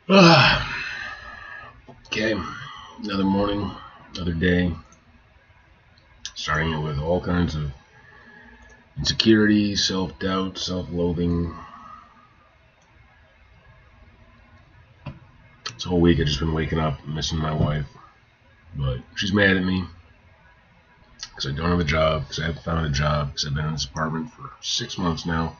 Okay, another morning, another day, starting it with all kinds of insecurity, self-doubt, self-loathing. This whole week I've just been waking up missing my wife, but she's mad at me because I don't have a job, because I haven't found a job, because I've been in this apartment for 6 months now.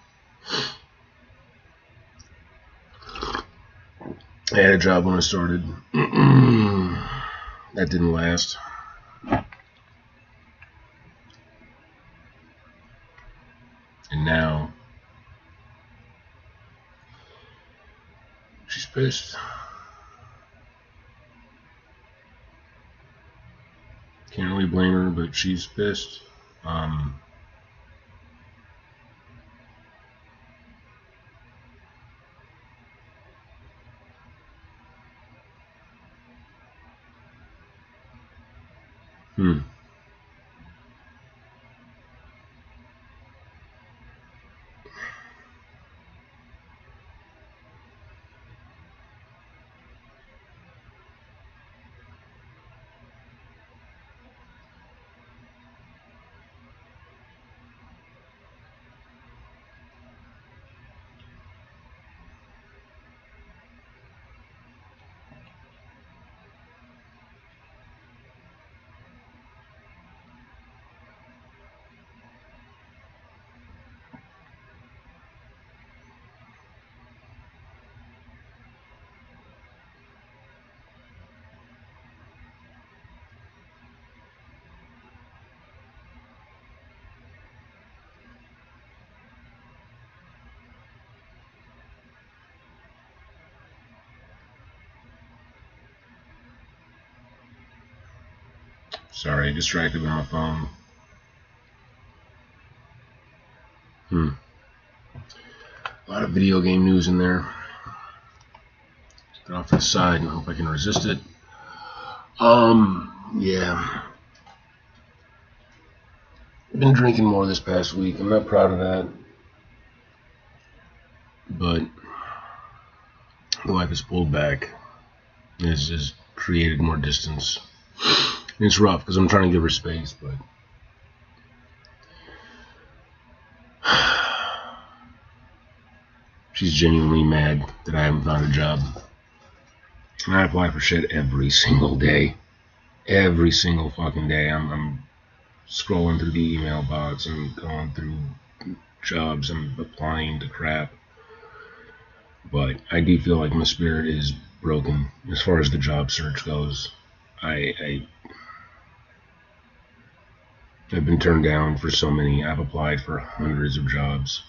I had a job when I started. That didn't last. And now she's pissed. Can't really blame her, but she's pissed. Hmm. Sorry, distracted by my phone. A lot of video game news in there. Get off to the side and hope I can resist it. Yeah. I've been drinking more this past week. I'm not proud of that. But life has pulled back. It has created more distance. And it's rough because I'm trying to give her space, but she's genuinely mad that I haven't found a job. And I apply for shit every single day. Every single fucking day. I'm scrolling through the email box and going through jobs. I'm applying to crap. But I do feel like my spirit is broken as far as the job search goes. I've been turned down for so many. I've applied for hundreds of jobs.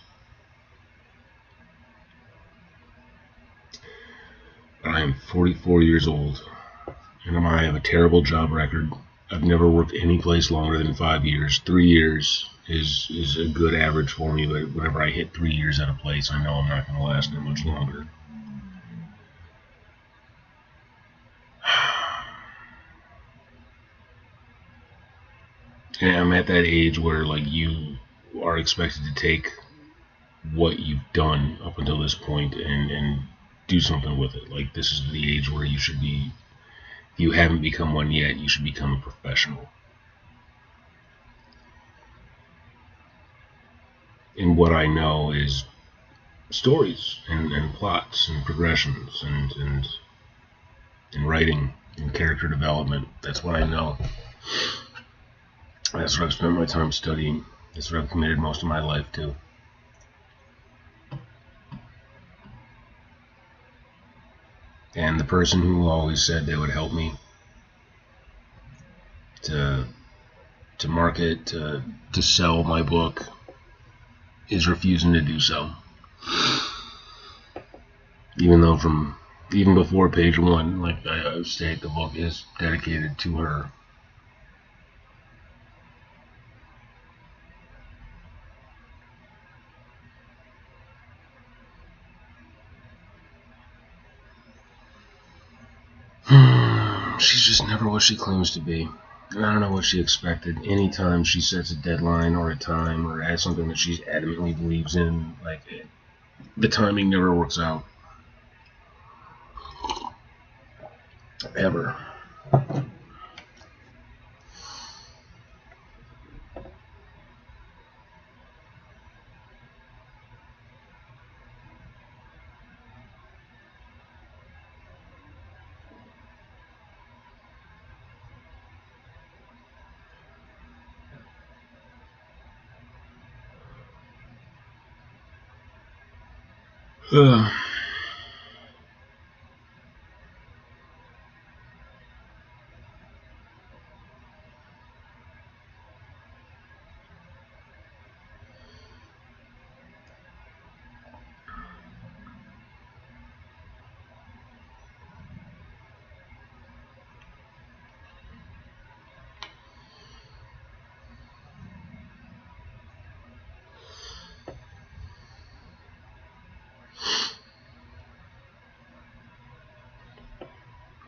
I am 44 years old, and I have a terrible job record. I've never worked any place longer than 5 years. 3 years is a good average for me, but whenever I hit 3 years at a place, I know I'm not going to last that much longer. And I'm at that age where, like, you are expected to take what you've done up until this point and do something with it. Like, this is the age where you should be, if you haven't become one yet, you should become a professional. And what I know is stories and plots and progressions and writing and character development. That's what I know. That's what I've spent my time studying. That's what I've committed most of my life to. And the person who always said they would help me to market, to sell my book, is refusing to do so. Even though even before page 1, like I state, the book is dedicated to her. She's just never what she claims to be. And I don't know what she expected. Anytime she sets a deadline or a time or adds something that she adamantly believes in, like, the timing never works out. ever.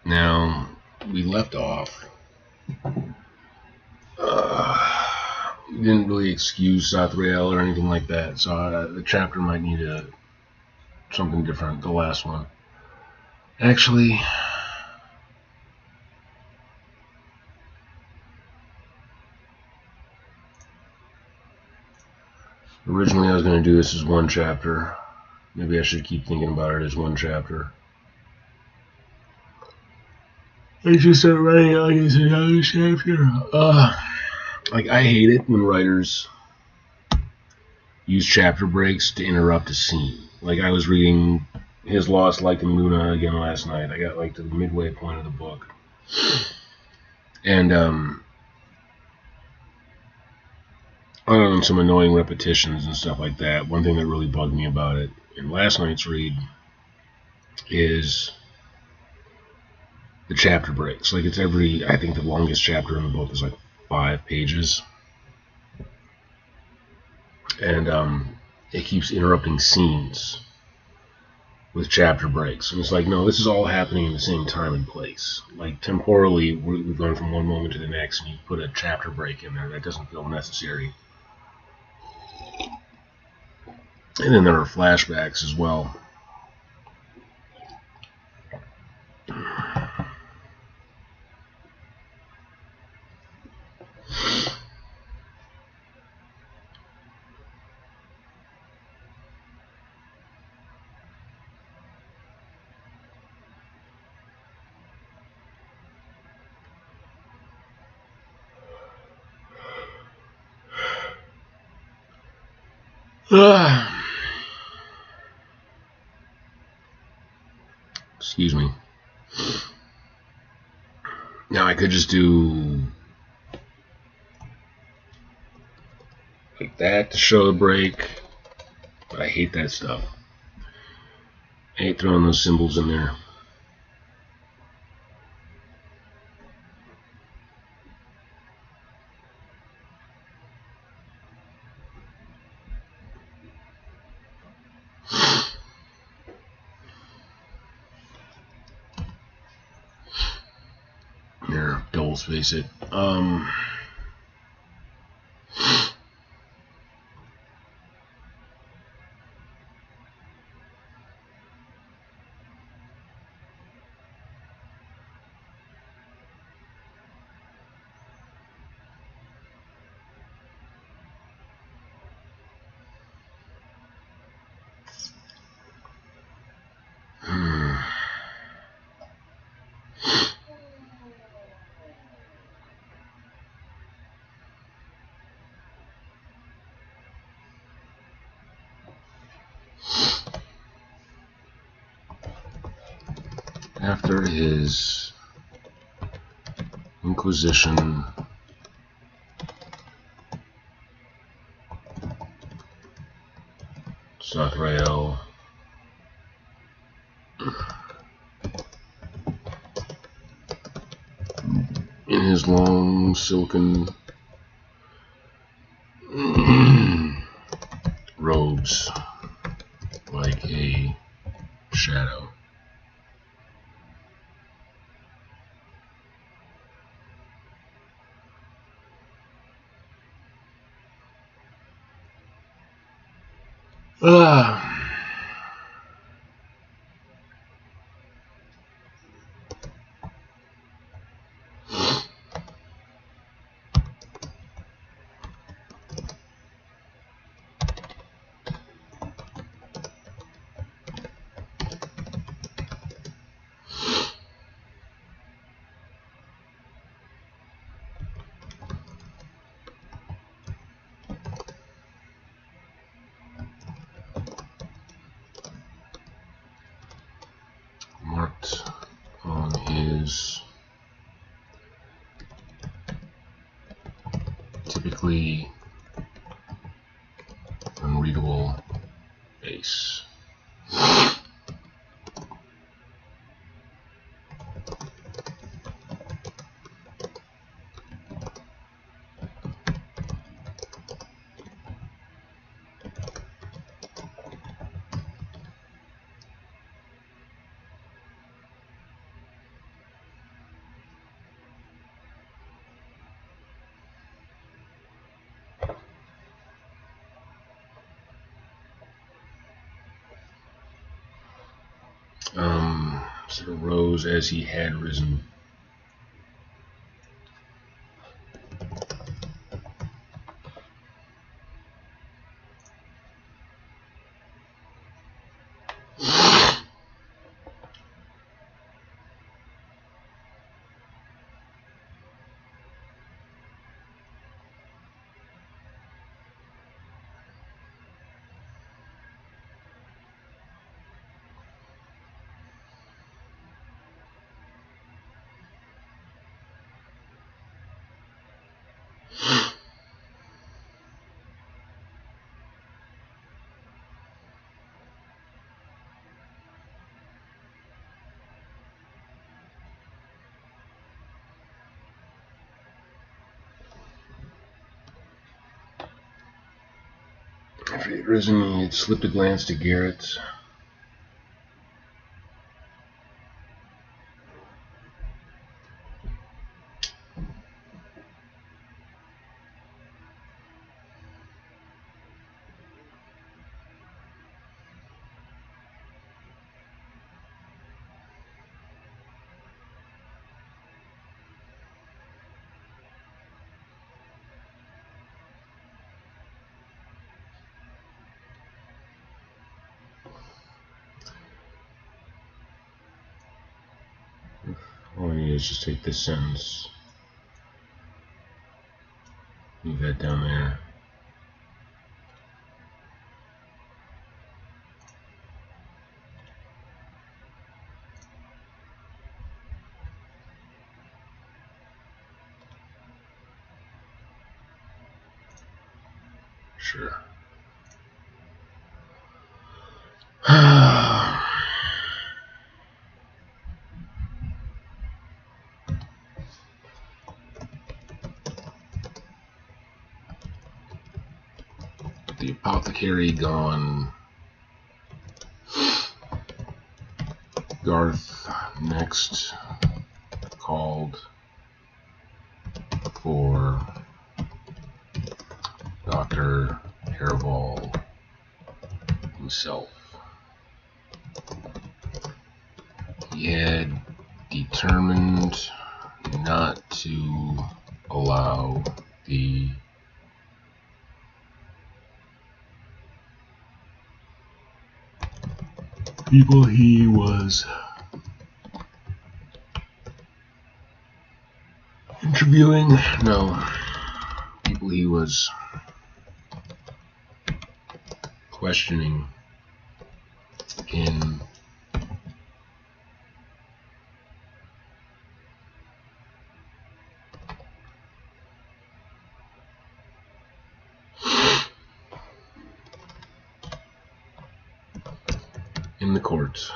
Now, we left off. We didn't really excuse Sathriel or anything like that, so the chapter might need something different, the last one. Actually, originally I was going to do this as one chapter. Maybe I should keep thinking about it as one chapter. I just start writing it like it's another chapter. Like, I hate it when writers use chapter breaks to interrupt a scene. Like, I was reading His Lost Light in Luna again last night. I got like to the midway point of the book. And other than some annoying repetitions and stuff like that, one thing that really bugged me about it in last night's read is the chapter breaks. Like, it's I think the longest chapter in the book is like 5 pages. And it keeps interrupting scenes with chapter breaks. And it's like, no, this is all happening in the same time and place. Like, temporally, we've gone from one moment to the next, and you put a chapter break in there. That doesn't feel necessary. And then there are flashbacks as well. Excuse me. Now I could just do like that to show the break, but I hate that stuff. I hate throwing those symbols in there. Here, double space it. After his Inquisition, Sathriel in his long silken robes like a shadow. grammatically unreadable face. Sort of rose as he had risen. After he had risen, he had slipped a glance to Garrett. All I need is just take this sentence, leave that down there. Sure. The apothecary gone. Garth next called for Doctor Perival himself. He had determined not to allow the people he was interviewing, people he was questioning in the courts.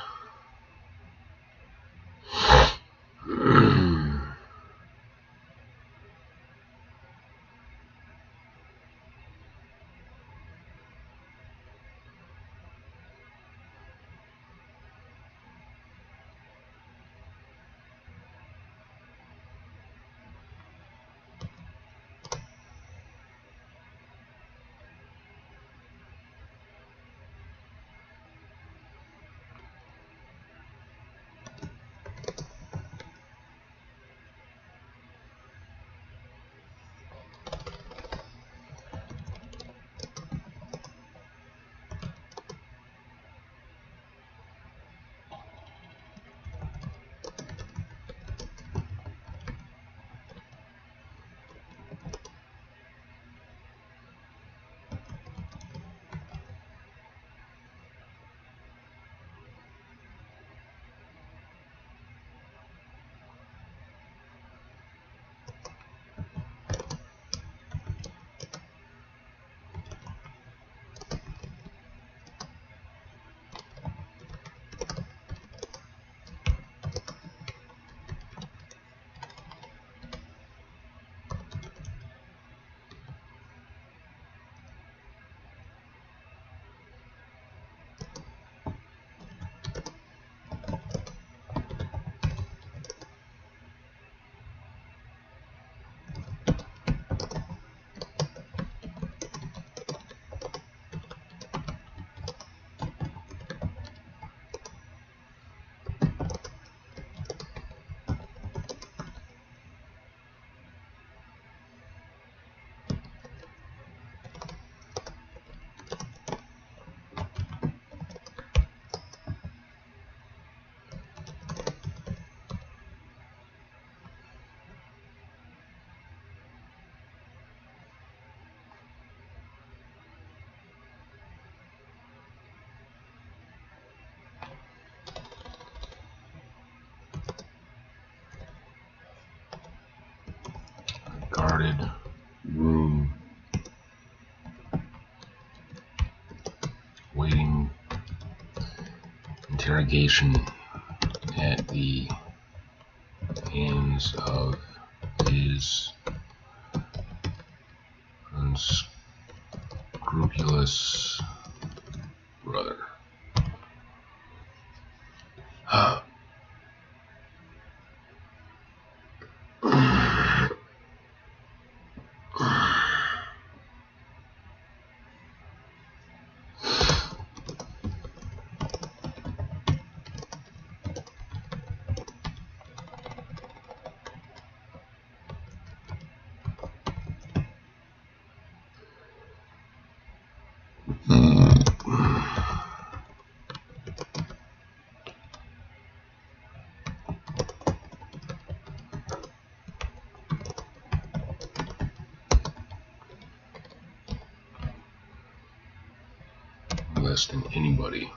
interrogation at the hands of his unscrupulous brother. Less than anybody.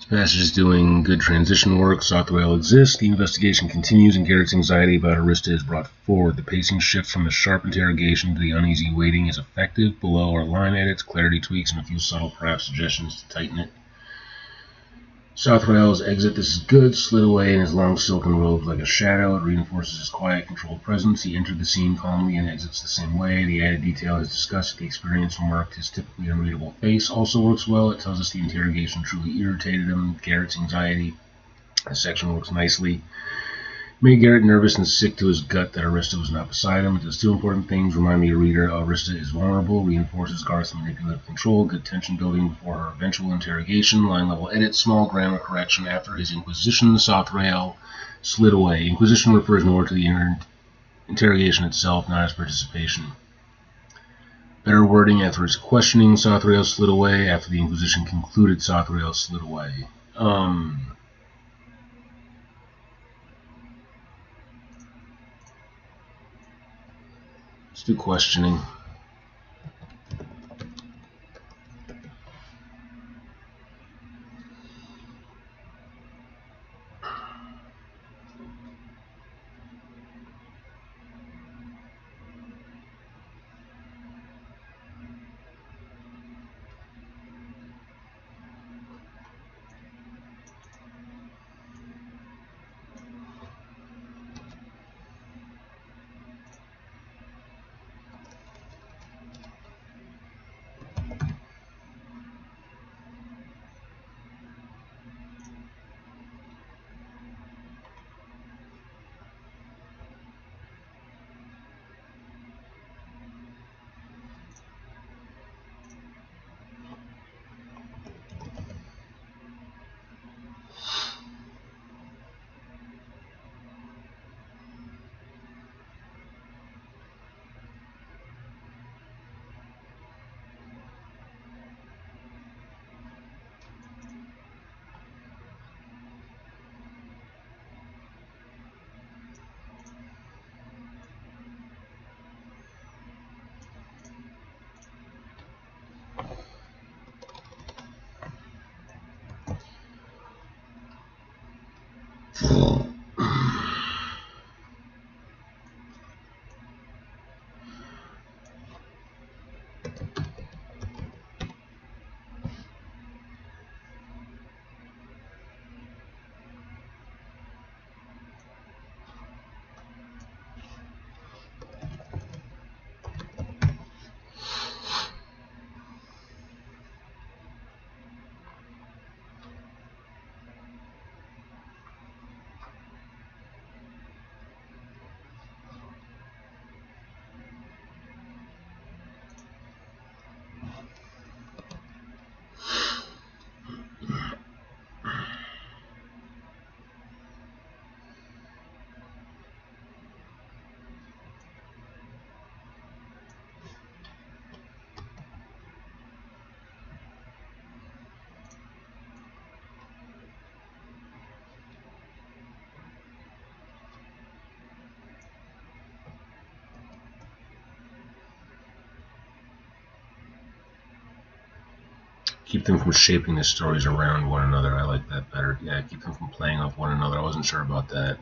Passage is doing good transition work. Sothrael exists. The investigation continues, and Garrett's anxiety about Arista is brought forward. The pacing shift from the sharp interrogation to the uneasy waiting is effective. Below are line edits, clarity tweaks, and a few subtle craft suggestions to tighten it. Sothrael's exit, this is good, slid away in his long silken robe like a shadow. It reinforces his quiet, controlled presence. He entered the scene calmly and exits the same way. The added detail is discussed. The experience marked his typically unreadable face also works well. It tells us the interrogation truly irritated him. Garrett's anxiety, this section works nicely. Made Garrett nervous and sick to his gut that Arista was not beside him. It does two important things. Remind the reader Arista is vulnerable. Reinforces Garth's manipulative control. Good tension building before her eventual interrogation. Line level edit. Small grammar correction. After his inquisition, Sothrael slid away. Inquisition refers more to the interrogation itself, not his participation. Better wording. After his questioning, Sothrael slid away. After the inquisition concluded, Sothrael slid away. Let's do questioning. Keep them from shaping the stories around one another. I like that better. Yeah, keep them from playing off one another. I wasn't sure about that.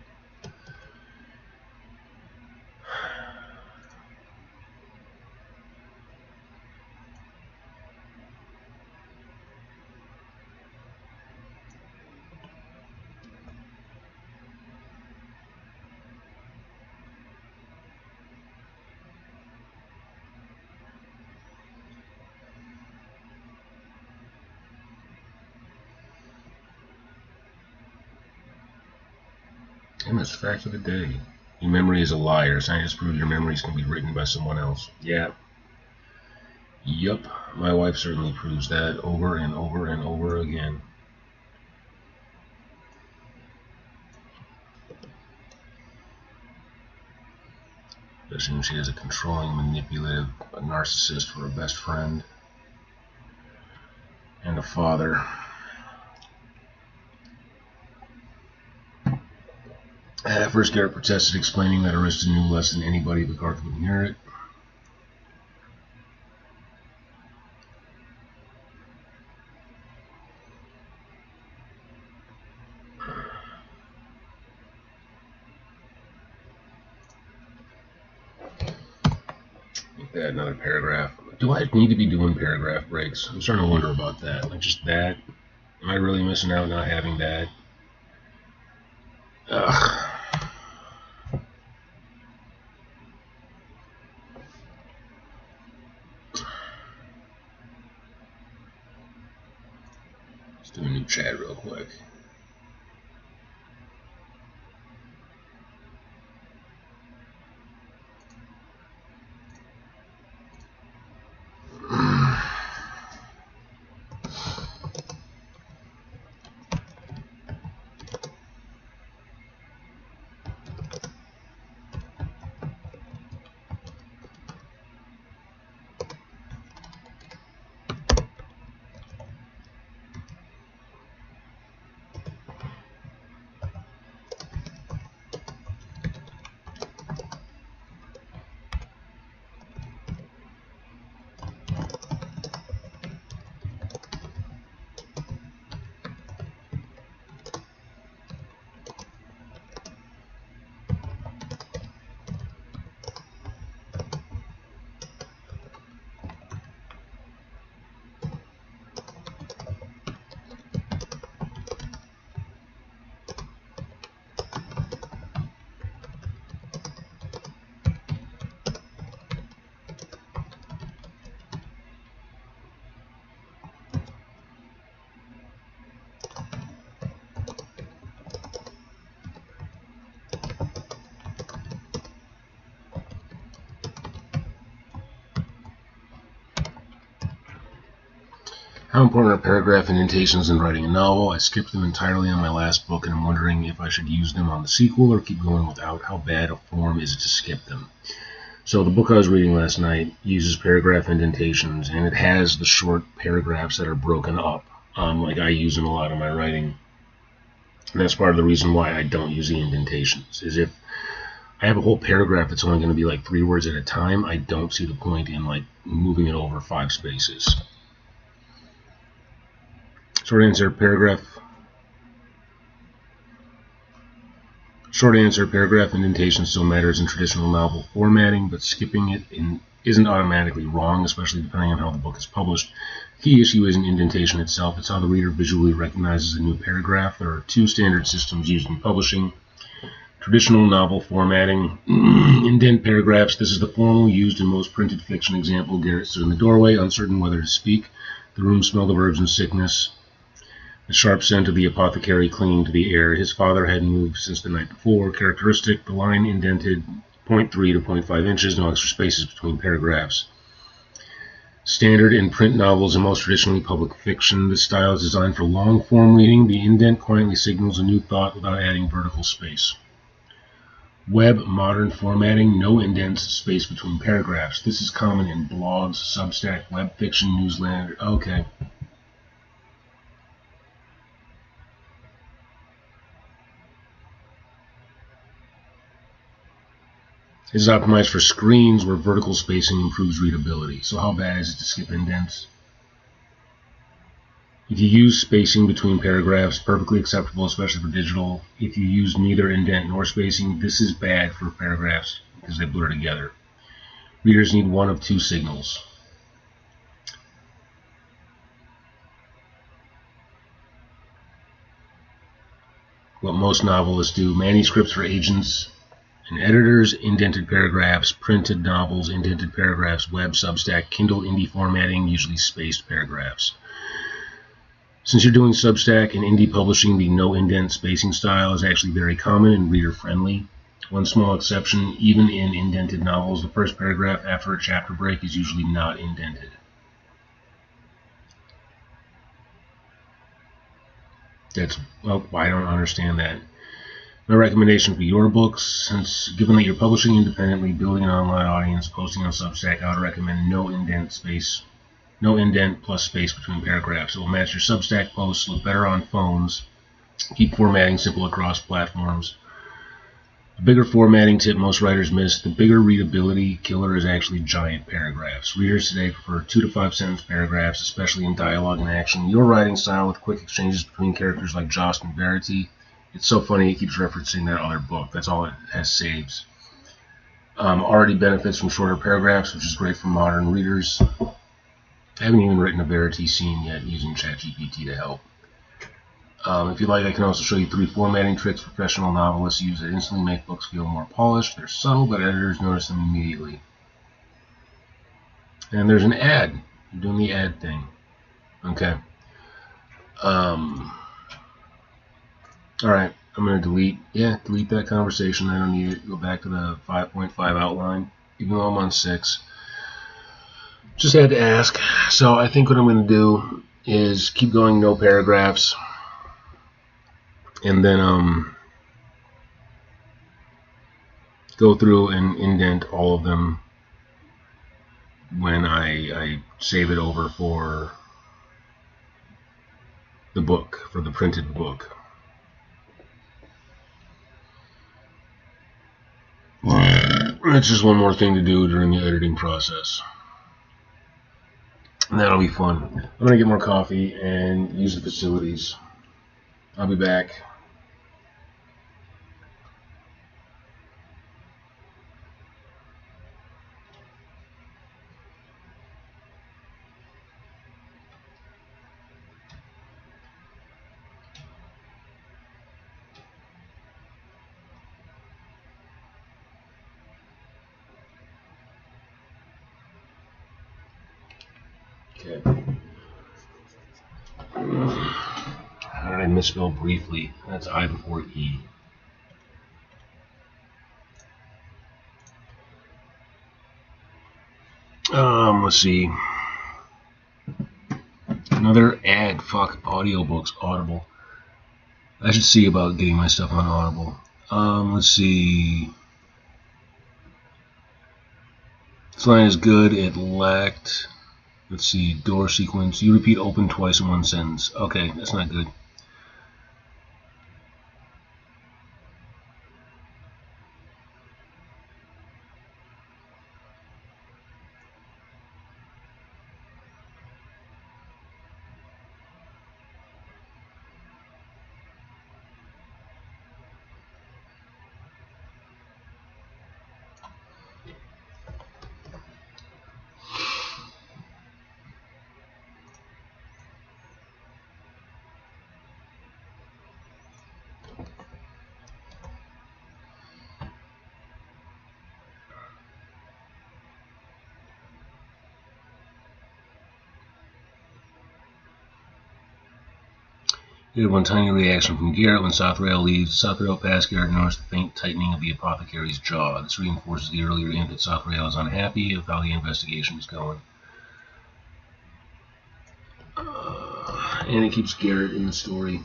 And that's fact of the day. Your memory is a liar. Scientists prove your memories can be written by someone else. Yeah. Yup. My wife certainly proves that over and over and over again. Especially when she has a controlling, manipulative, a narcissist for a best friend and a father. At first, Garrett protested, explaining that Arista knew less than anybody, but Garth wouldn't hear it. Like that, another paragraph. Do I need to be doing paragraph breaks? I'm starting to wonder about that. Like just that. Am I really missing out not having that? Ugh. Let's do a new chat real quick. How important are paragraph indentations in writing a novel? I skipped them entirely on my last book and I'm wondering if I should use them on the sequel or keep going without. How bad a form is it to skip them? So the book I was reading last night uses paragraph indentations, and it has the short paragraphs that are broken up, like I use in a lot of my writing. And that's part of the reason why I don't use the indentations, is if I have a whole paragraph that's only going to be like 3 words at a time, I don't see the point in like moving it over 5 spaces. Short answer, paragraph indentation still matters in traditional novel formatting, but skipping it isn't automatically wrong, especially depending on how the book is published. The key issue isn't indentation itself, it's how the reader visually recognizes a new paragraph. There are 2 standard systems used in publishing. Traditional novel formatting, indent paragraphs. This is the formal used in most printed fiction. Example, Garrett stood in the doorway, uncertain whether to speak. The room smelled of herbs and sickness. The sharp scent of the apothecary clinging to the air. His father hadn't moved since the night before. Characteristic, the line indented 0.3 to 0.5 inches, no extra spaces between paragraphs. Standard in print novels and most traditionally public fiction. This style is designed for long-form reading. The indent quietly signals a new thought without adding vertical space. Web modern formatting, no indents, space between paragraphs. This is common in blogs, Substack, web fiction, newsletter. Okay. This is optimized for screens where vertical spacing improves readability. So how bad is it to skip indents? If you use spacing between paragraphs, perfectly acceptable, especially for digital. If you use neither indent nor spacing, this is bad for paragraphs because they blur together. Readers need one of 2 signals. What most novelists do: manuscripts for agents and editors, indented paragraphs; printed novels, indented paragraphs; web, Substack, Kindle, indie formatting, usually spaced paragraphs. Since you're doing Substack and indie publishing, the no indent spacing style is actually very common and reader friendly. One small exception, even in indented novels, the first paragraph after a chapter break is usually not indented. Well, I don't understand that. My recommendation for your books, since given that you're publishing independently, building an online audience, posting on Substack, I would recommend no indent plus space between paragraphs. It will match your Substack posts, look better on phones, keep formatting simple across platforms. A bigger formatting tip most writers miss: the bigger readability killer is actually giant paragraphs. Readers today prefer 2 to 5 sentence paragraphs, especially in dialogue and action. Your writing style with quick exchanges between characters like Jost and Verity. It's so funny it keeps referencing that other book. That's all it has saves. Already benefits from shorter paragraphs, which is great for modern readers. I haven't even written a Verity scene yet using ChatGPT to help. If you like, I can also show you 3 formatting tricks professional novelists use that instantly make books feel more polished. They're subtle, but editors notice them immediately. And there's an ad. I'm doing the ad thing. Okay. Alright, I'm going to delete that conversation. I don't need it. Go back to the 5.5 outline, even though I'm on 6. Just had to ask. So I think what I'm going to do is keep going, no paragraphs, and then go through and indent all of them when I save it over for the book, for the printed book. That's just one more thing to do during the editing process. And that'll be fun. I'm going to get more coffee and use the facilities. I'll be back. Okay. How did I misspell briefly? That's I before E. Let's see. Another ad. Fuck. Audiobooks. Audible. I should see about getting my stuff on Audible. Let's see. This line is good. It lacked. Let's see. Door sequence. You repeat open twice in one sentence. Okay, that's not good. We had one tiny reaction from Garrett when Sothrail leaves. Sothrail past Garrett noticed the faint tightening of the apothecary's jaw. This reinforces the earlier hint that Sothrail is unhappy with how the investigation is going. And it keeps Garrett in the story.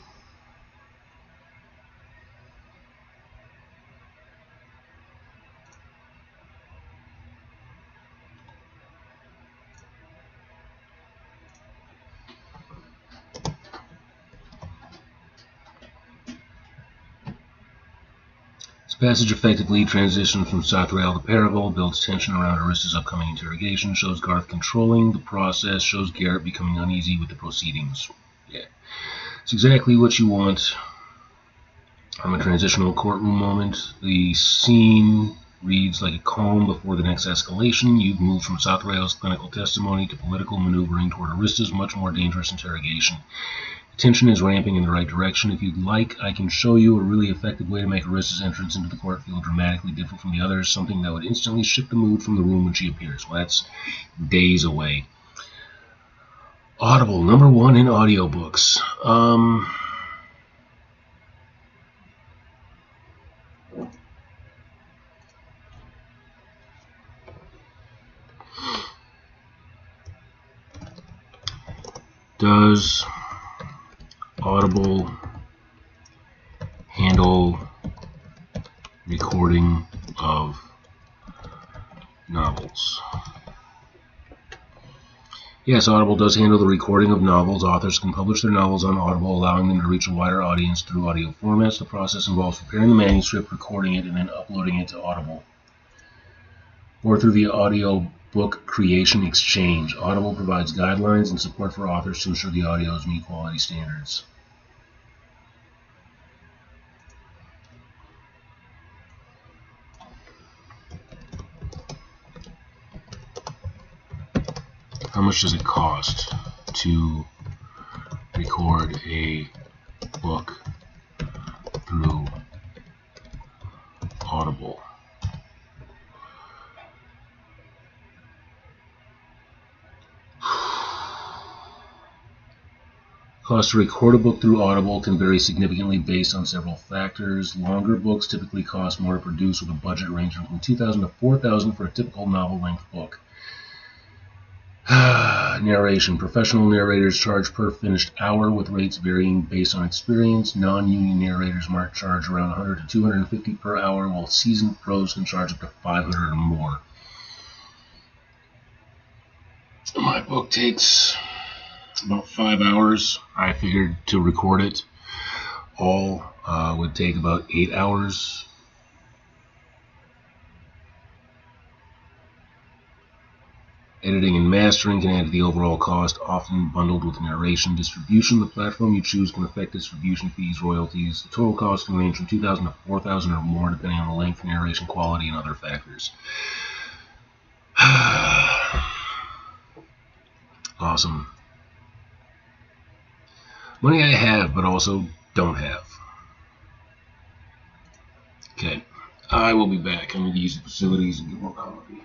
Passage effectively transitions from Sothrail to Perival, builds tension around Arista's upcoming interrogation, shows Garth controlling the process, shows Garrett becoming uneasy with the proceedings. Yeah, it's exactly what you want from a transitional courtroom moment. The scene reads like a calm before the next escalation. You've moved from Sothrail's clinical testimony to political maneuvering toward Arista's much more dangerous interrogation. Tension is ramping in the right direction. If you'd like, I can show you a really effective way to make Arista's entrance into the court feel dramatically different from the others, something that would instantly shift the mood from the room when she appears. Well, that's days away. Audible, #1 in audiobooks. Does Audible handle recording of novels? Yes, Audible does handle the recording of novels. Authors can publish their novels on Audible, allowing them to reach a wider audience through audio formats. The process involves preparing the manuscript, recording it, and then uploading it to Audible, or through the audio book creation exchange. Audible provides guidelines and support for authors to ensure the audios meet quality standards. How much does it cost to record a book through Audible? Cost to record a book through Audible can vary significantly based on several factors. Longer books typically cost more to produce, with a budget ranging from $2,000 to $4,000 for a typical novel-length book. Narration. Professional narrators charge per finished hour, with rates varying based on experience. Non-union narrators might charge around $100 to $250 per hour, while seasoned pros can charge up to $500 or more. My book takes about 5 hours. I figured to record it all would take about 8 hours. Editing and mastering can add to the overall cost, often bundled with narration. Distribution. The platform you choose can affect distribution fees, royalties. The total cost can range from $2,000 to $4,000 or more, depending on the length, narration quality, and other factors. Awesome. Money I have, but also don't have. Okay. I will be back. I'm going to use the facilities and get more coffee.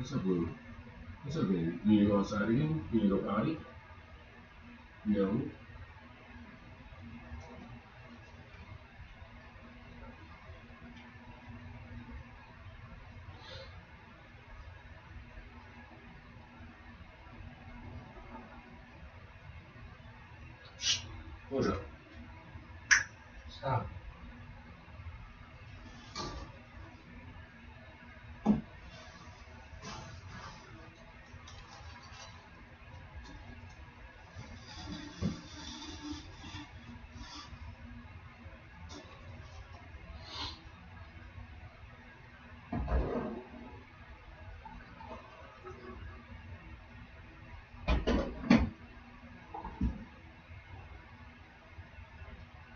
What's up, Blue? What's up, baby? You need to go outside again? You need to go potty? No. Shh. What's up? Stop.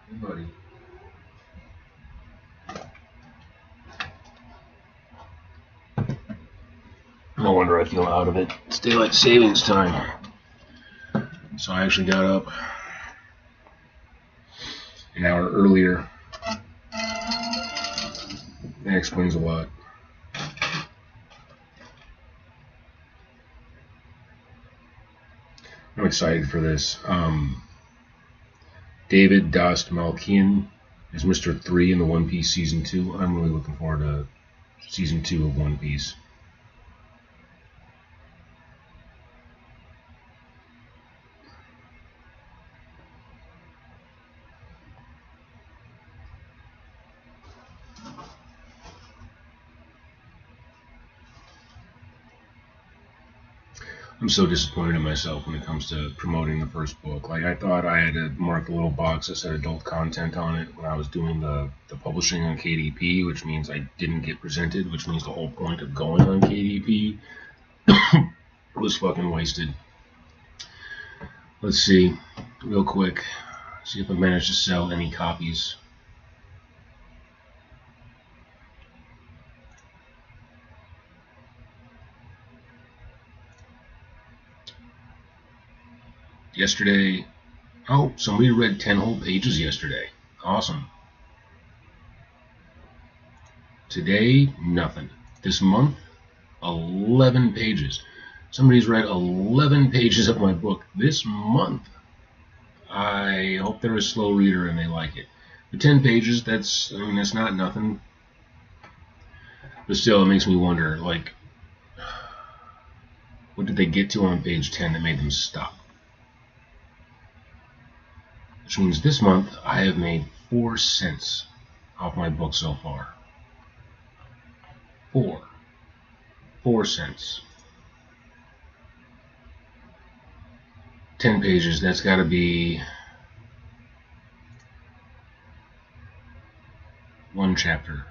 Hey, buddy. No wonder I feel out of it. It's daylight savings time. So I actually got up an hour earlier. That explains a lot. I'm excited for this. David Dastmalchian is Mr. 3 in the One Piece Season 2. I'm really looking forward to Season 2 of One Piece. I'm so disappointed in myself when it comes to promoting the first book. Like, I thought I had to mark a little box that said adult content on it when I was doing the publishing on KDP, which means I didn't get presented, which means the whole point of going on KDP was fucking wasted. Let's see, real quick, see if I managed to sell any copies. Yesterday, oh, somebody read 10 whole pages yesterday. Awesome. Today, nothing. This month, 11 pages. Somebody's read 11 pages of my book this month. I hope they're a slow reader and they like it. The 10 pages, that's not nothing. But still, it makes me wonder, like, what did they get to on page 10 that made them stop? Which means this month, I have made 4 cents off my book so far. 4 cents. 10 pages, that's got to be 1 chapter.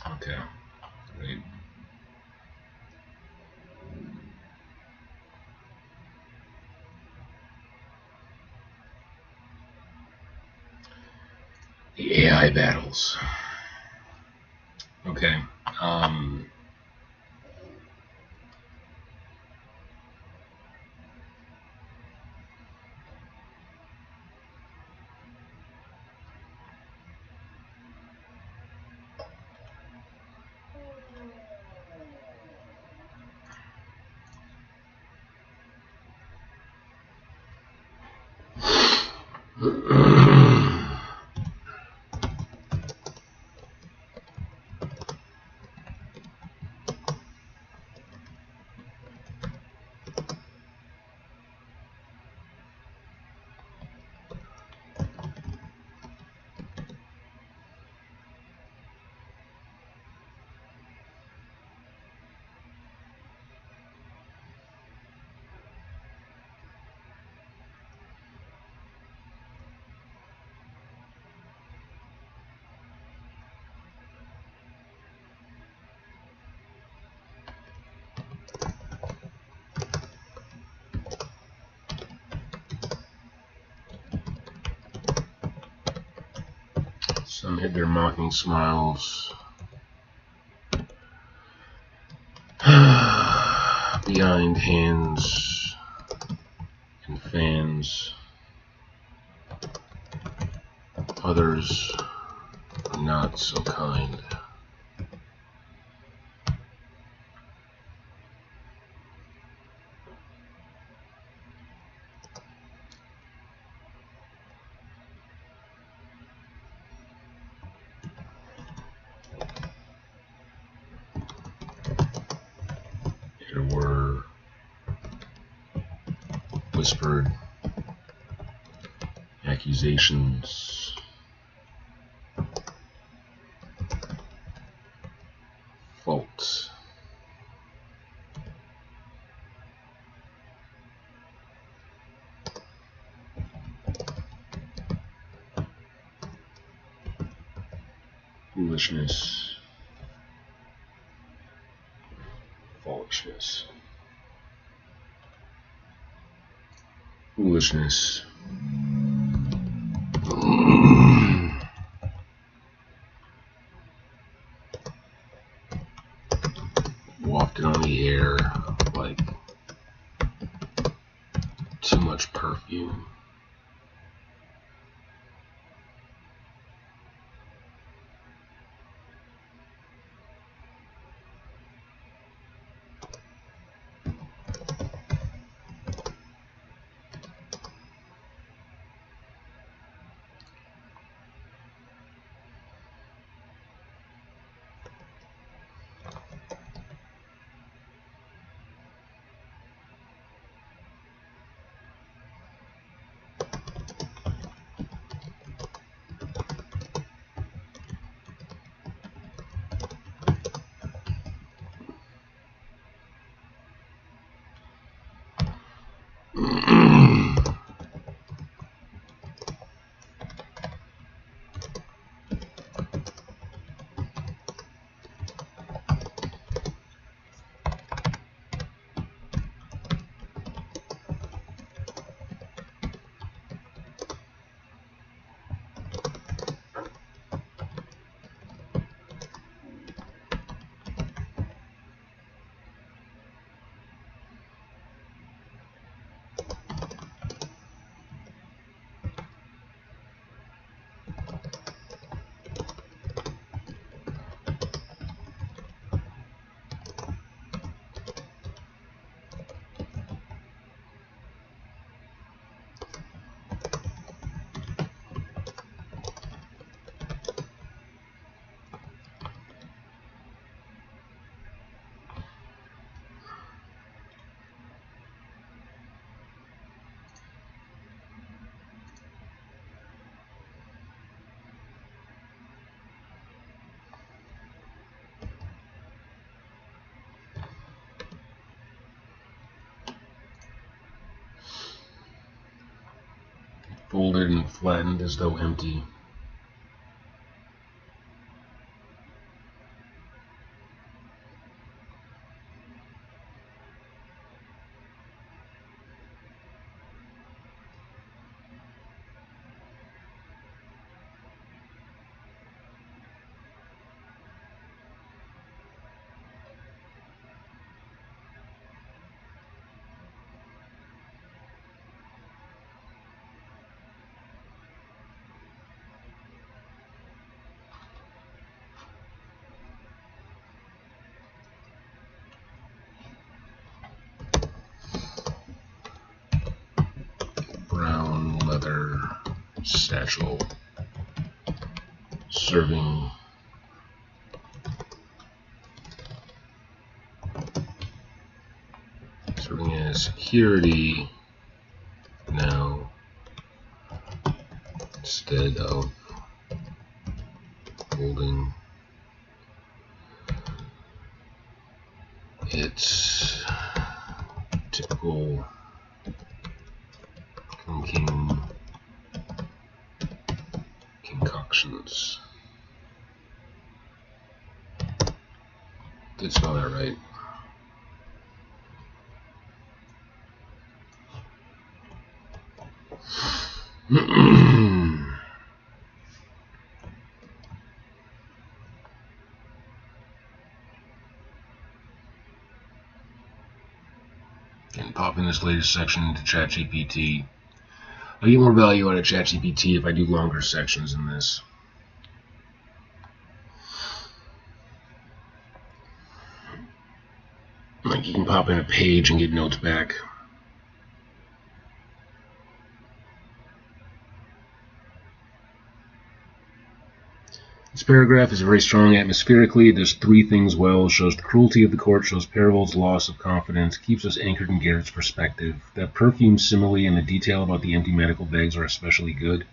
Okay, great. The AI battles. Okay. Some hid their mocking smiles behind hands and fans. Others are not so kind. There were whispered accusations, faults, foolishness, foolishness, foolishness. Wafted on the air like too much perfume. Folded and flattened as though empty. Brown leather satchel serving as security now instead of holding its typical drinking concoctions. Did spell that right. this latest section into ChatGPT. I get more value out of ChatGPT if I do longer sections in this. Like, you can pop in a page and get notes back. This paragraph is very strong atmospherically. It does three things well. It shows the cruelty of the court, shows Perival's loss of confidence, keeps us anchored in Garrett's perspective. That perfume simile and the detail about the empty medical bags are especially good.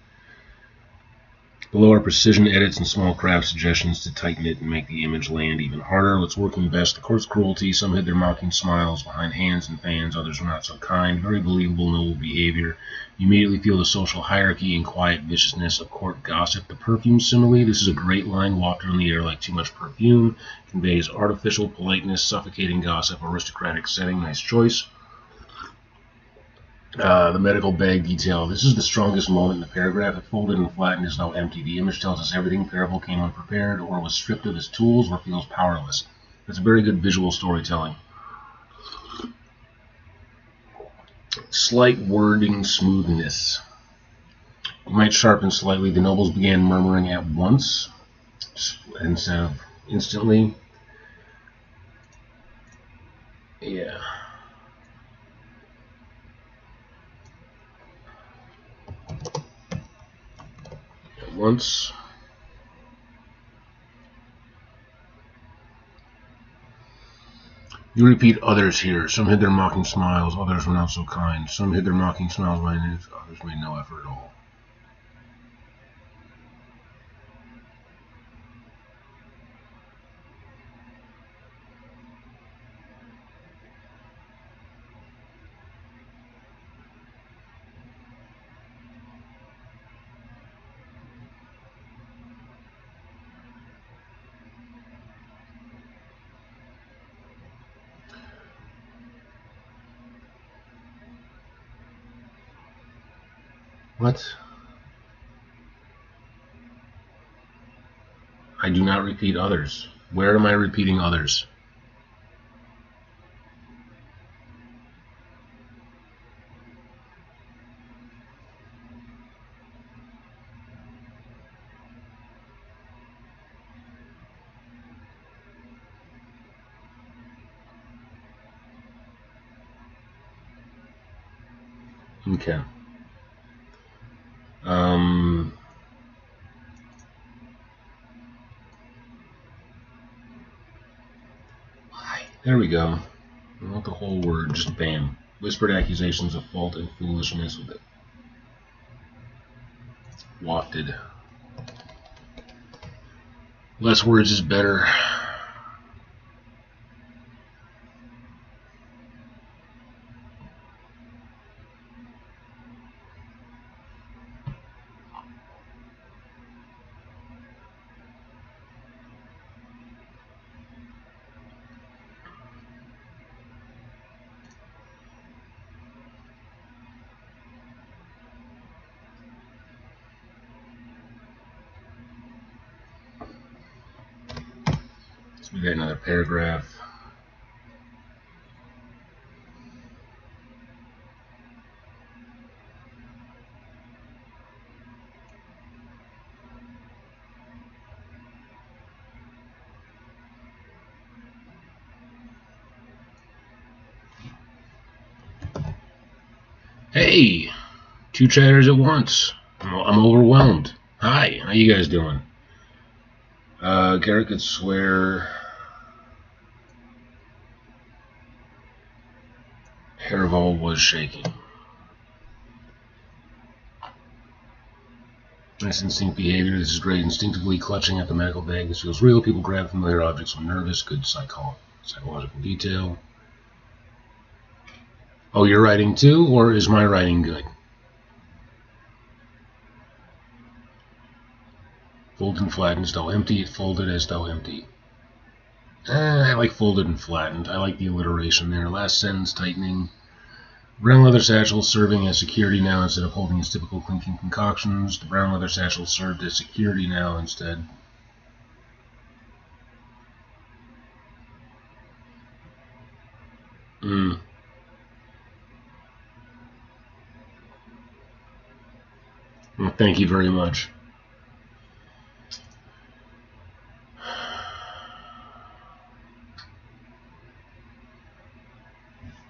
Below are precision edits and small craft suggestions to tighten it and make the image land even harder. What's working best? The court's cruelty. Some hid their mocking smiles behind hands and fans. Others were not so kind. Very believable, noble behavior. You immediately feel the social hierarchy and quiet viciousness of court gossip. The perfume simile. This is a great line, wafted in the air like too much perfume. Conveys artificial politeness, suffocating gossip, aristocratic setting. Nice choice. The medical bag detail. This is the strongest moment in the paragraph. It folded and flattened is now empty. The image tells us everything. Perival came unprepared, or was stripped of his tools, or feels powerless. It's very good visual storytelling. Slight wording smoothness. You might sharpen slightly. The nobles began murmuring at once instead of instantly. Yeah. Once. You repeat others here. Some hid their mocking smiles, others were not so kind. Some hid their mocking smiles behind hands, others made no effort at all. What? I do not repeat others. Where am I repeating others? Okay. There we go. Not the whole word, just bam. Whispered accusations of fault and foolishness with it. Wafted. Less words is better. We got another paragraph. Hey, two chatters at once. I'm overwhelmed. Hi, how you guys doing? Garrett could swear Perival was shaking. Nice instinct behavior. This is great. Instinctively clutching at the medical bag. This feels real. People grab familiar objects when nervous. Good psychological detail. Oh, you're writing too? Or is my writing good? Folded and flattened as though empty. Folded as though empty. I like folded and flattened. I like the alliteration there. Last sentence tightening. Brown leather satchel serving as security now instead of holding his typical clinking concoctions. The brown leather satchel served as security now instead. Well, thank you very much.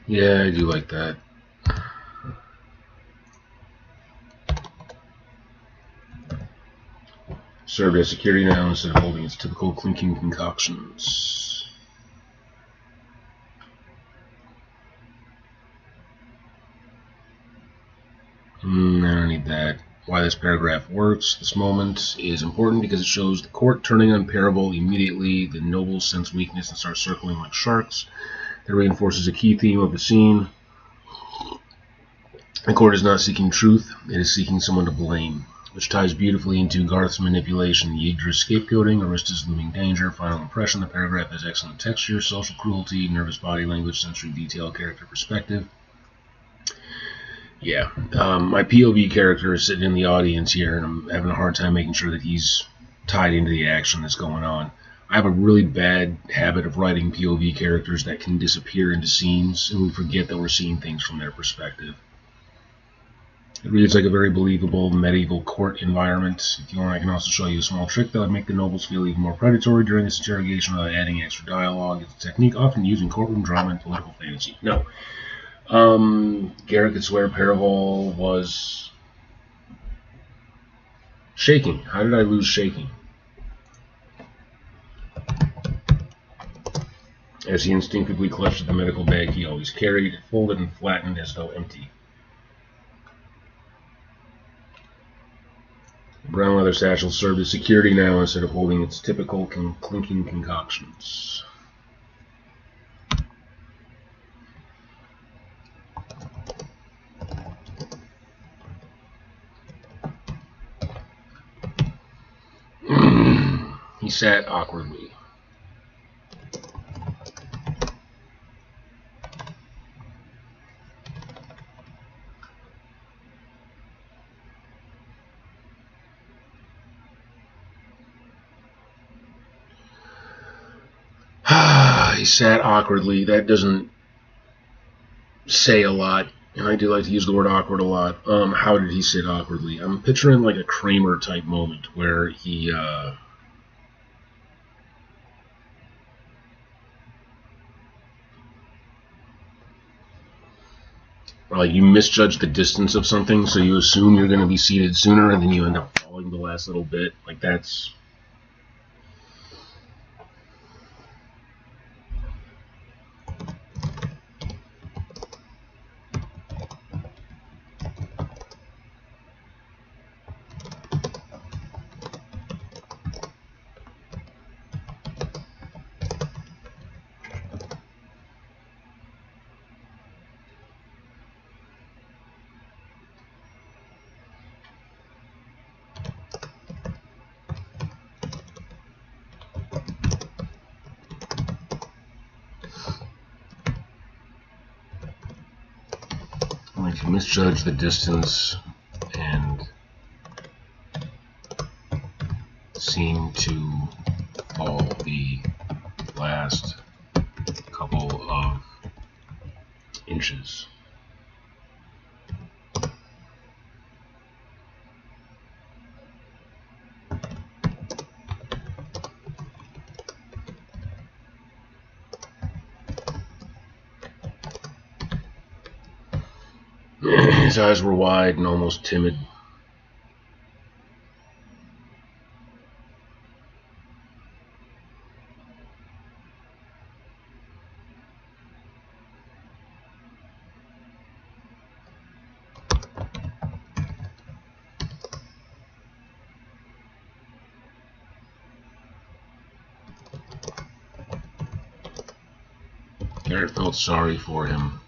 Yeah, I do like that. Served as security now instead of holding its typical clinking concoctions. I don't need that. Why this paragraph works. This moment is important because it shows the court turning on Perival immediately. The nobles sense weakness and start circling like sharks. That reinforces a key theme of the scene. The court is not seeking truth, it is seeking someone to blame, which ties beautifully into Garth's manipulation, Yggdra's scapegoating, Arista's looming danger, final impression. The paragraph has excellent texture, social cruelty, nervous body language, sensory detail, character perspective. Yeah, my POV character is sitting in the audience here, and I'm having a hard time making sure that he's tied into the action that's going on. I have a really bad habit of writing POV characters that can disappear into scenes, and we forget that we're seeing things from their perspective. It reads like a very believable medieval court environment. If you want, I can also show you a small trick that would make the nobles feel even more predatory during this interrogation without adding extra dialogue. It's a technique often used in courtroom drama and political fantasy. No. Garrett could swear Perival was shaking. How did I lose shaking? As he instinctively clutched at the medical bag he always carried, folded and flattened as though empty. The brown leather satchel served as security now instead of holding its typical clinking concoctions. He sat awkwardly. He sat awkwardly. That doesn't say a lot, and I do like to use the word awkward a lot. How did he sit awkwardly? I'm picturing like a Kramer type moment where he or like you misjudge the distance of something, so you assume you're going to be seated sooner, and then you end up falling the last little bit. Like that's. Like you misjudge the distance and seem to fall the last couple of inches. His eyes were wide and almost timid. Garrett felt sorry for him.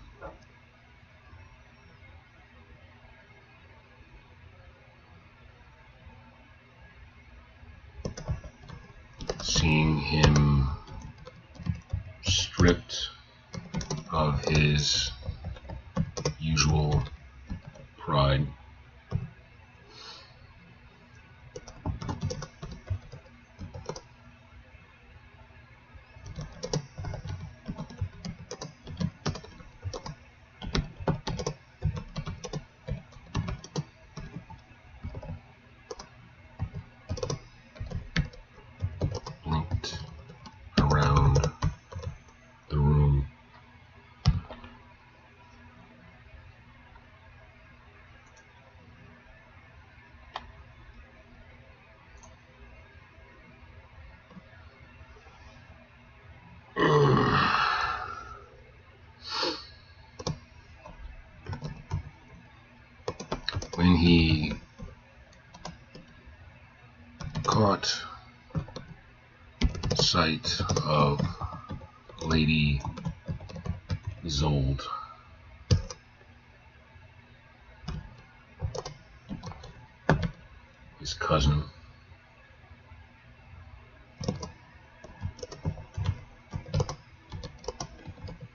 Seeing him stripped of his usual pride. when he caught sight of Lady Isolde, his cousin,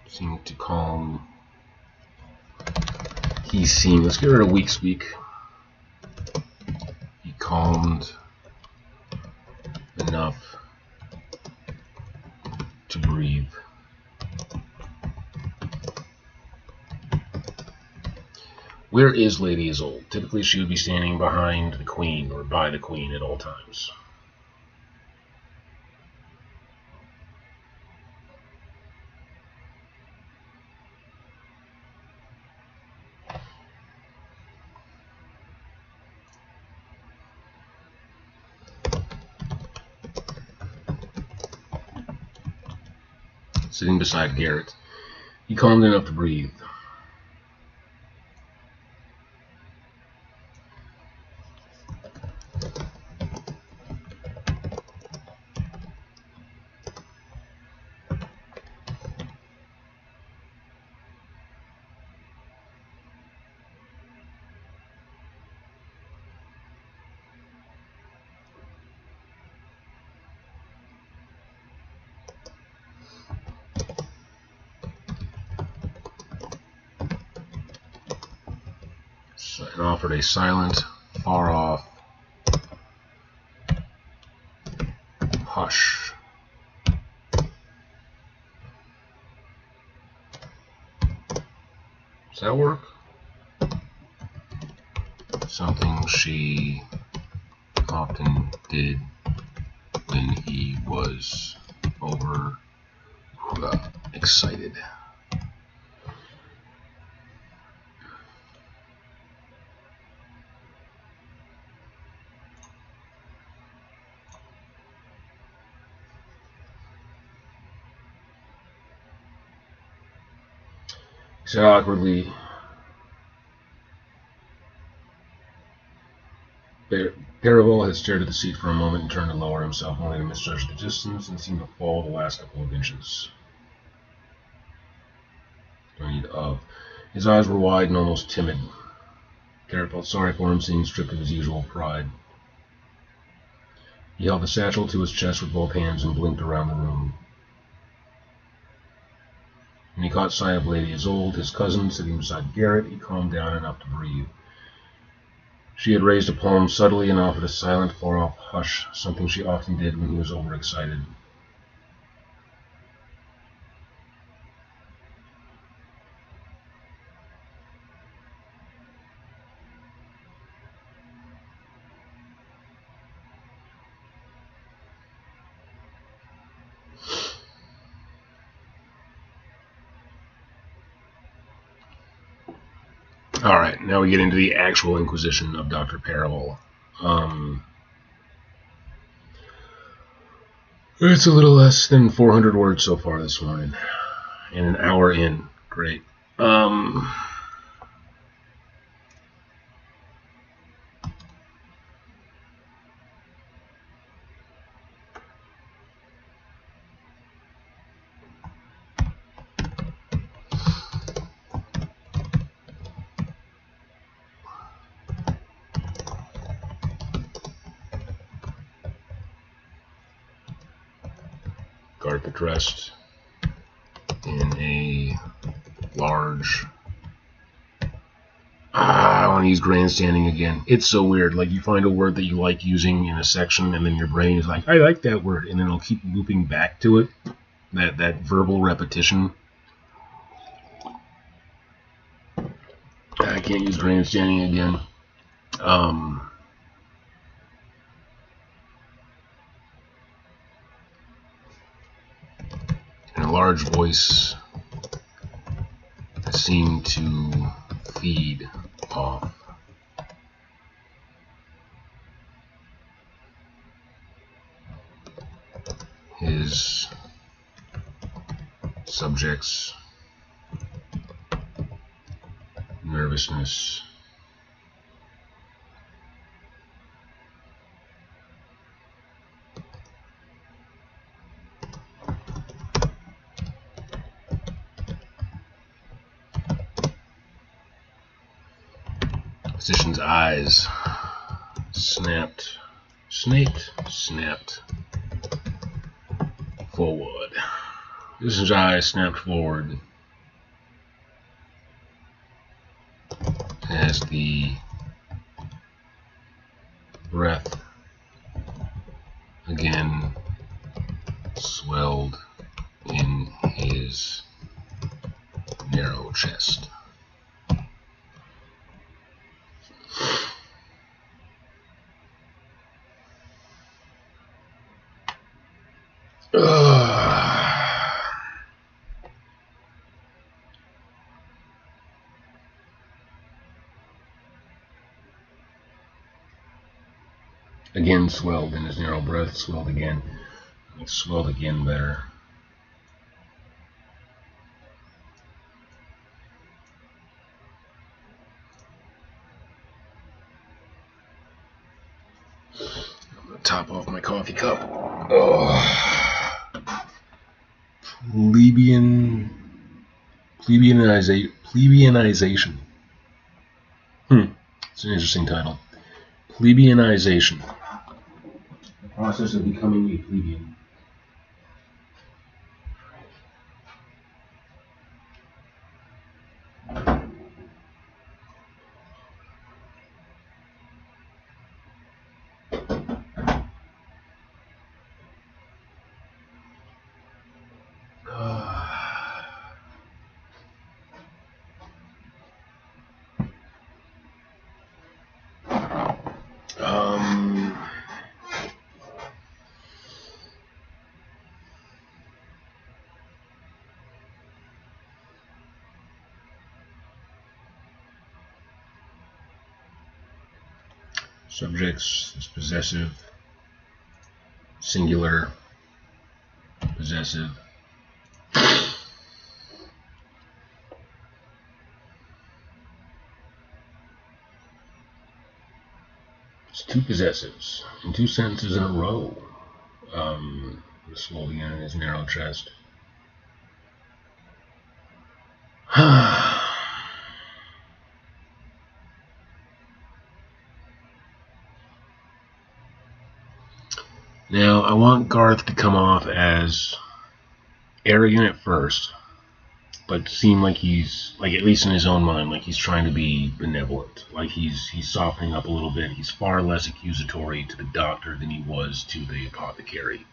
seemed to calm. Let's get rid of weak speak. He calmed enough to breathe. Where is Lady Isolde? Typically she would be standing behind the Queen or by the Queen at all times. Sitting beside Garrett, he calmed enough to breathe. And offered a silent, far-off hush. Does that work? Something she often did when he was excited. He said awkwardly, Perival had stared at the seat for a moment and turned to lower himself, only to misjudge the distance and seemed to fall the last couple of inches. His eyes were wide and almost timid. Garrett felt sorry for him, seeing stripped of his usual pride. He held the satchel to his chest with both hands and blinked around the room. When he caught sight of Lady Isolde, his cousin, sitting beside Garrett, he calmed down enough to breathe. She had raised a palm subtly and offered a silent, far-off hush, something she often did when he was overexcited. Alright, now we get into the actual Inquisition of Dr. Perival. It's a little less than 400 words so far this morning. And an hour in. Great. Garth dressed in a large... I want to use grandstanding again. It's so weird. Like, you find a word that you like using in a section, and then your brain is like, I like that word, and then it'll keep looping back to it. That verbal repetition. I can't use grandstanding again. And a large voice that seemed to feed off his subjects' nervousness physician's eyes snapped forward. Physician's eyes snapped forward as the breath again swelled in his narrow chest. Again swelled in his narrow breath, swelled again. It swelled again better. I'm gonna top off my coffee cup. Plebeianization. It's an interesting title. Plebeianization. The process of becoming a plebeian. Subjects is possessive, singular, possessive. It's two possessives in two sentences in a row. Swelled again in his narrow chest. Now, I want Garth to come off as arrogant at first, but seem like he's, like, at least in his own mind, like he's trying to be benevolent. Like he's softening up a little bit. He's far less accusatory to the doctor than he was to the apothecary.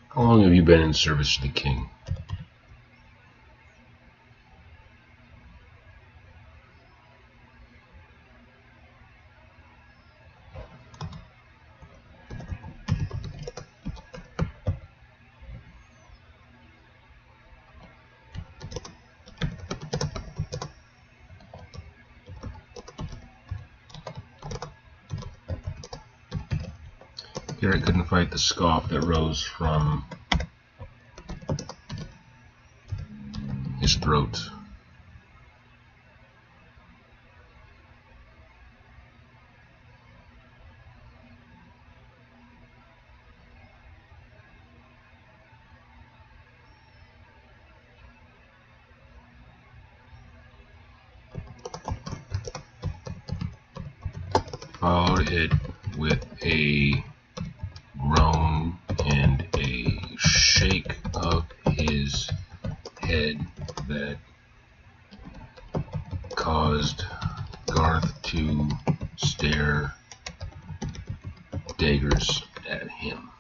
How long have you been in service to the king? Garrett couldn't fight the scoff that rose from his throat. Followed it with a groan and a shake of his head that caused Garth to stare daggers at him.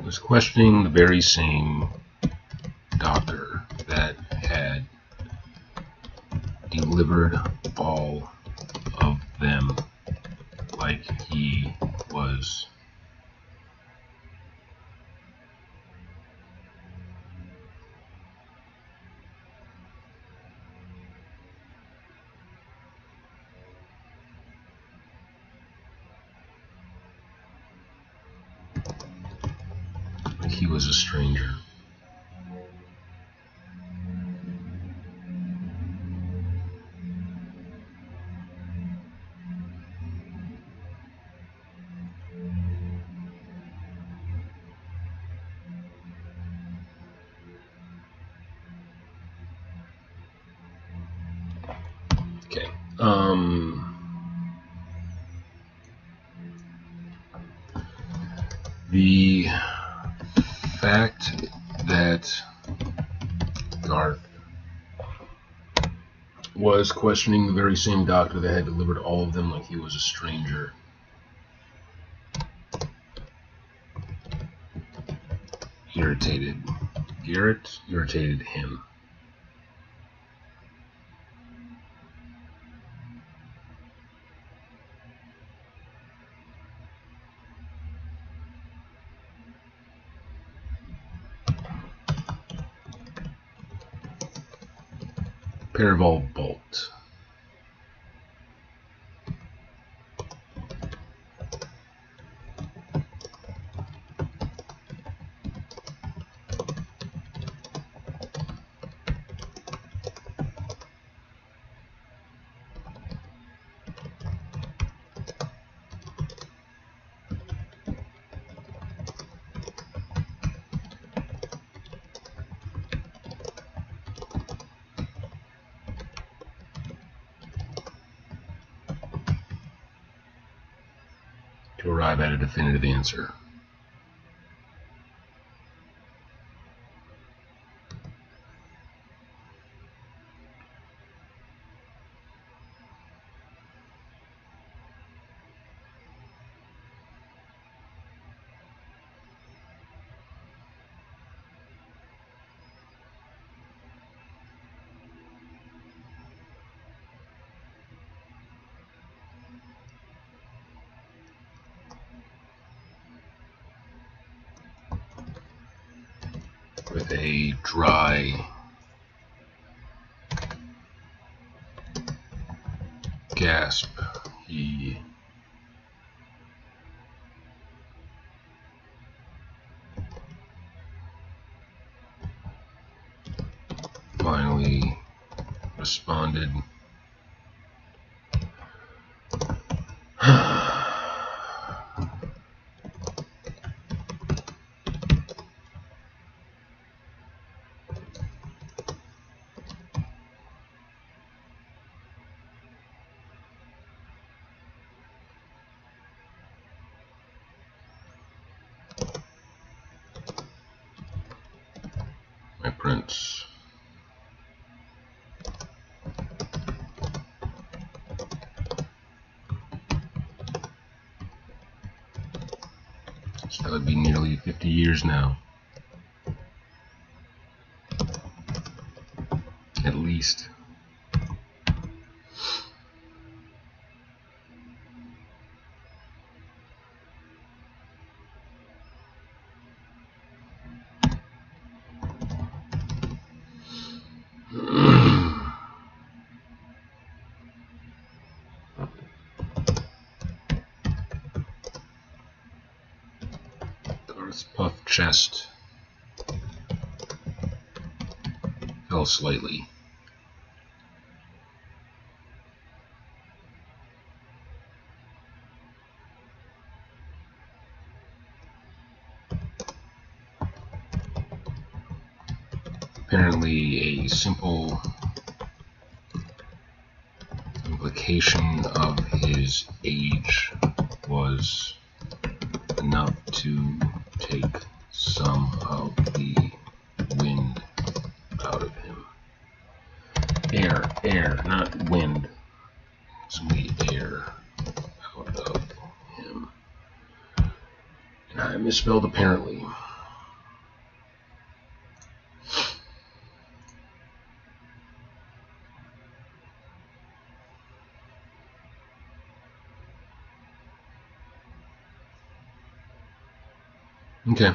was questioning the very same doctor that had delivered all of them like he was a stranger. Okay. The fact that Garth was questioning the very same doctor that had delivered all of them like he was a stranger irritated him. Perival balked. To arrive at a definitive answer. With a dry gasp, he finally responded. My prince. So that would be nearly 50 years now. At least. Garth's puffed chest fell slightly. Apparently, a simple implication of his age was enough to take some of the wind out of him. Air, not wind. Some of the air out of him. And I misspelled apparently. Okay.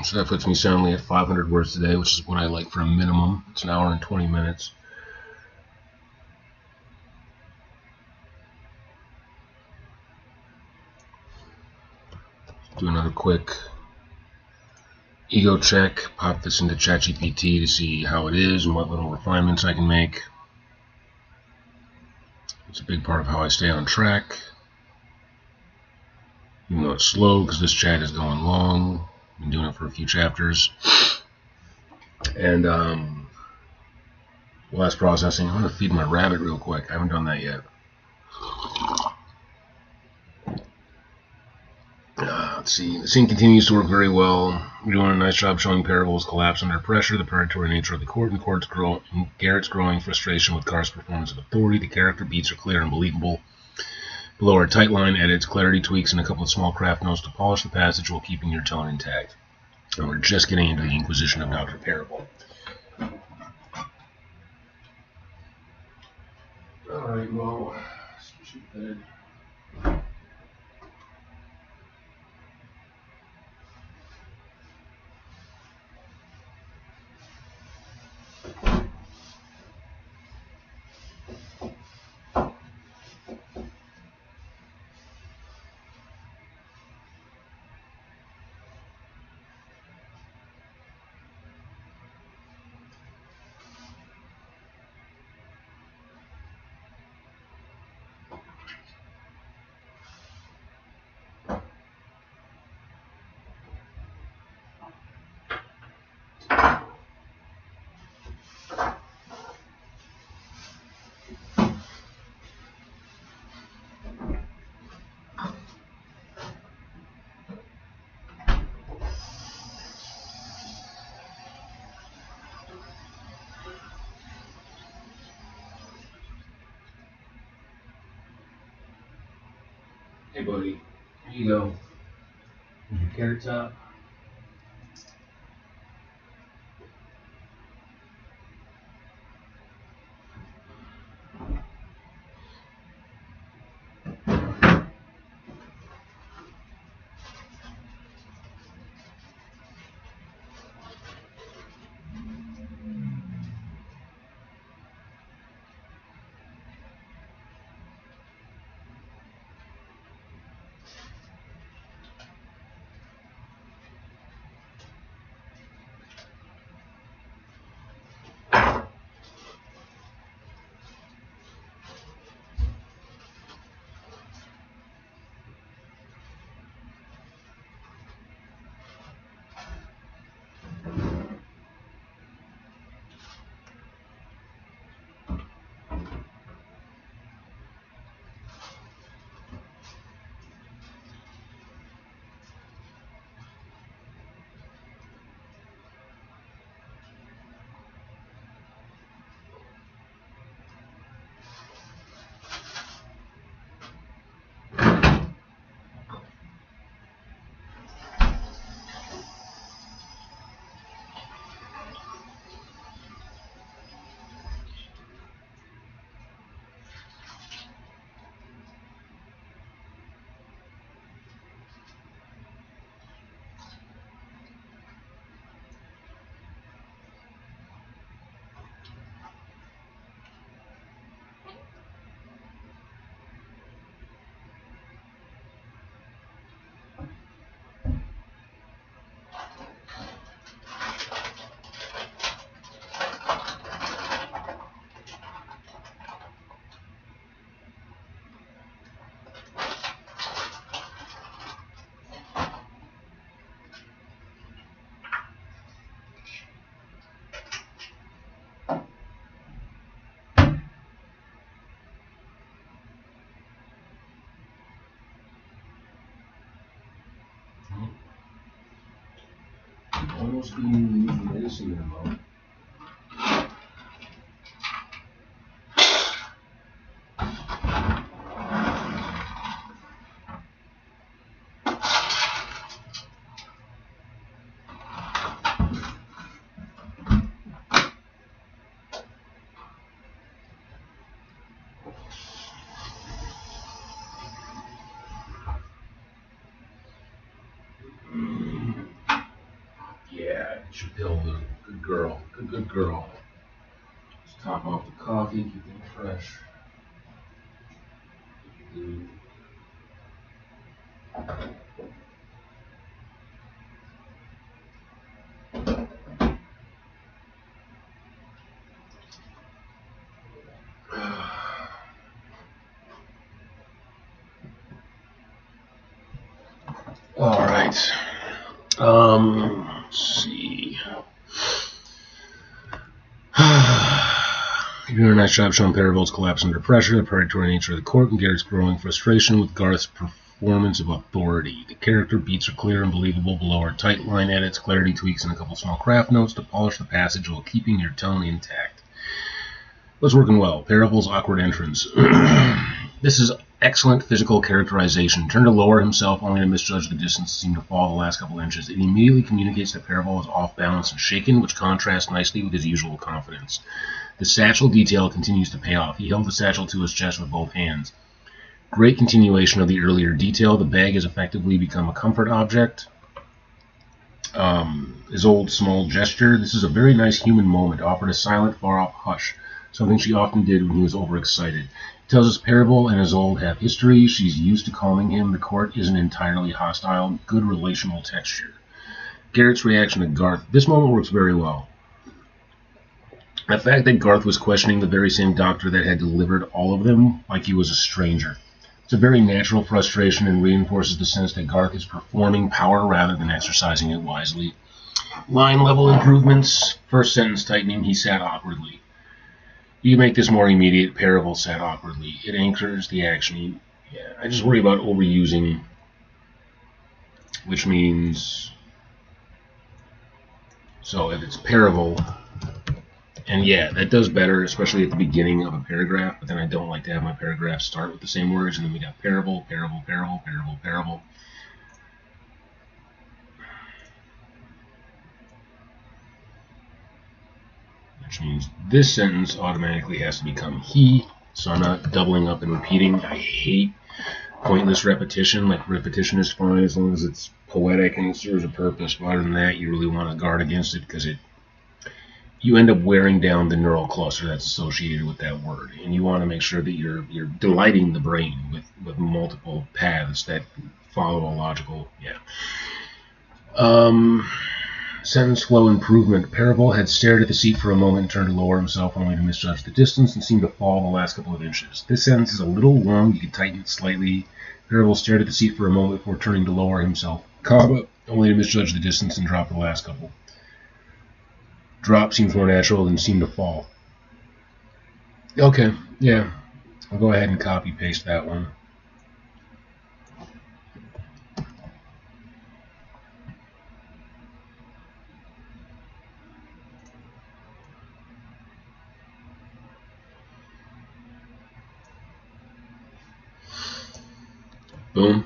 So that puts me soundly at 500 words today, which is what I like for a minimum. It's an hour and 20 minutes. Do another quick ego check. Pop this into ChatGPT to see how it is and what little refinements I can make. It's a big part of how I stay on track. Even though it's slow because this chat is going long. I've been doing it for a few chapters. And while that's processing, I'm going to feed my rabbit real quick. I haven't done that yet. Let's see. The scene continues to work very well. We're doing a nice job showing Perival's collapse under pressure, the predatory nature of the court, and Garrett's growing frustration with Carr's performance of authority. The character beats are clear and believable. Below are tight line edits, clarity tweaks, and a couple of small craft notes to polish the passage while keeping your tone intact. And we're just getting into the Inquisition of Doctor Perival. Alright, well, switch it bed. Hey, buddy. Here you go. Here's your carrot top. Almost being used for medicine in a moment. Should pill the good girl. Good girl. Just top off the coffee, keep it fresh. All right. Let's see. You're doing a nice job showing Perival's collapse under pressure, the predatory nature of the court, and Garrett's growing frustration with Garth's performance of authority. The character beats are clear and believable below our tight line edits, clarity tweaks, and a couple small craft notes to polish the passage while keeping your tone intact. What's working well? Perival's awkward entrance. This is excellent physical characterization. Turned to lower himself only to misjudge the distance, seemed to fall the last couple inches. It immediately communicates that Perival is off balance and shaken, which contrasts nicely with his usual confidence. The satchel detail continues to pay off. He held the satchel to his chest with both hands. Great continuation of the earlier detail. The bag has effectively become a comfort object. His old small gesture. This is a very nice human moment, offered a silent, far-off hush, something she often did when he was overexcited. It tells us Perival and Isolde have history. She's used to calming him. The court isn't entirely hostile. Good relational texture. Garrett's reaction to Garth. This moment works very well. The fact that Garth was questioning the very same doctor that had delivered all of them like he was a stranger. It's a very natural frustration and reinforces the sense that Garth is performing power rather than exercising it wisely. Line level improvements. First sentence tightening. He sat awkwardly. You can make this more immediate. Perival sat awkwardly. It anchors the action. Yeah, I just worry about overusing, which means, so if it's Perival, and yeah, that does better, especially at the beginning of a paragraph, but then I don't like to have my paragraph start with the same words, and then we got Perival, Perival, Perival, Perival, Perival. Which means this sentence automatically has to become he, so I'm not doubling up and repeating. I hate pointless repetition. Like, repetition is fine as long as it's poetic and it serves a purpose, but other than that, you really want to guard against it because you end up wearing down the neural cluster that's associated with that word, and you want to make sure that you're delighting the brain with multiple paths that follow a logical, Sentence flow improvement. Perival had stared at the seat for a moment and turned to lower himself only to misjudge the distance and seemed to fall the last couple of inches. This sentence is a little long. You can tighten it slightly. Perival stared at the seat for a moment before turning to lower himself, only to misjudge the distance and drop the last couple. Drop seems more natural than seem to fall. Okay, yeah. I'll go ahead and copy paste that one. Boom.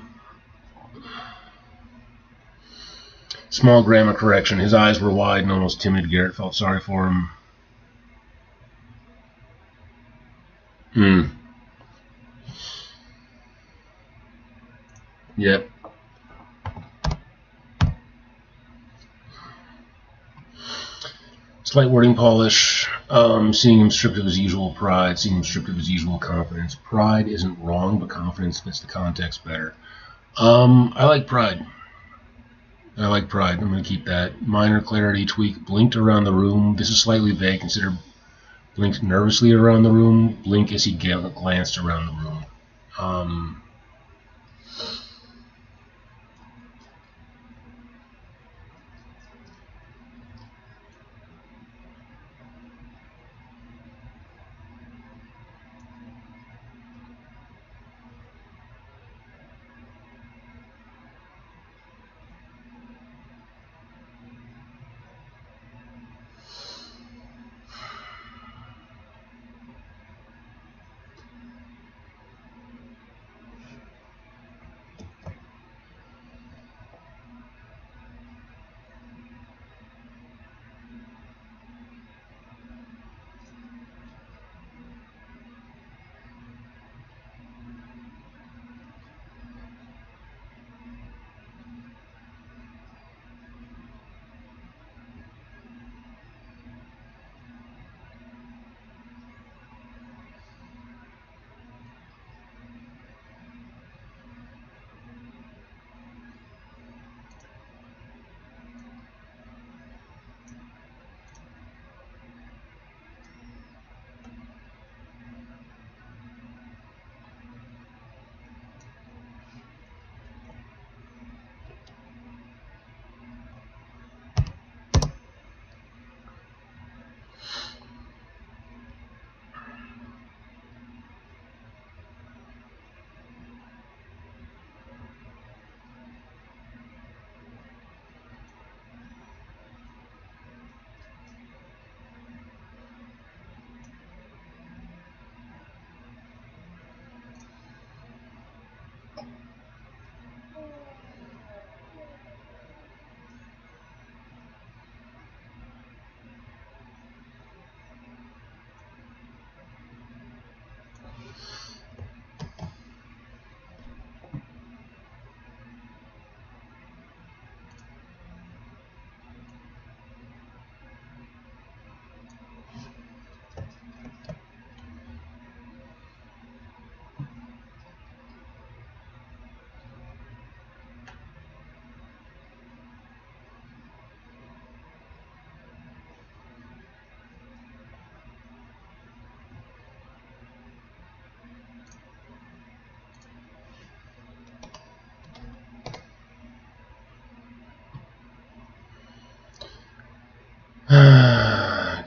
Small grammar correction. His eyes were wide and almost timid. Garrett felt sorry for him. Yep. Slight wording polish. Seeing him stripped of his usual pride, seeing him stripped of his usual confidence. Pride isn't wrong, but confidence fits the context better. I like pride. I'm going to keep that. Minor clarity tweak. Blinked around the room. This is slightly vague. Consider blinked nervously around the room. Blink as he glanced around the room.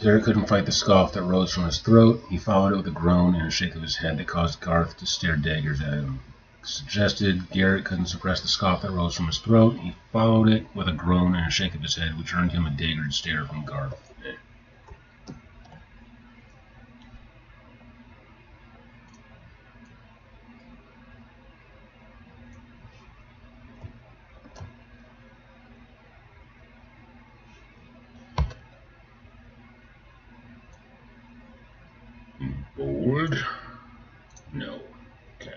Garrett couldn't fight the scoff that rose from his throat. He followed it with a groan and a shake of his head that caused Garth to stare daggers at him. Suggested Garrett couldn't suppress the scoff that rose from his throat. He followed it with a groan and a shake of his head, which earned him a daggered stare from Garth. Bored? No. Okay.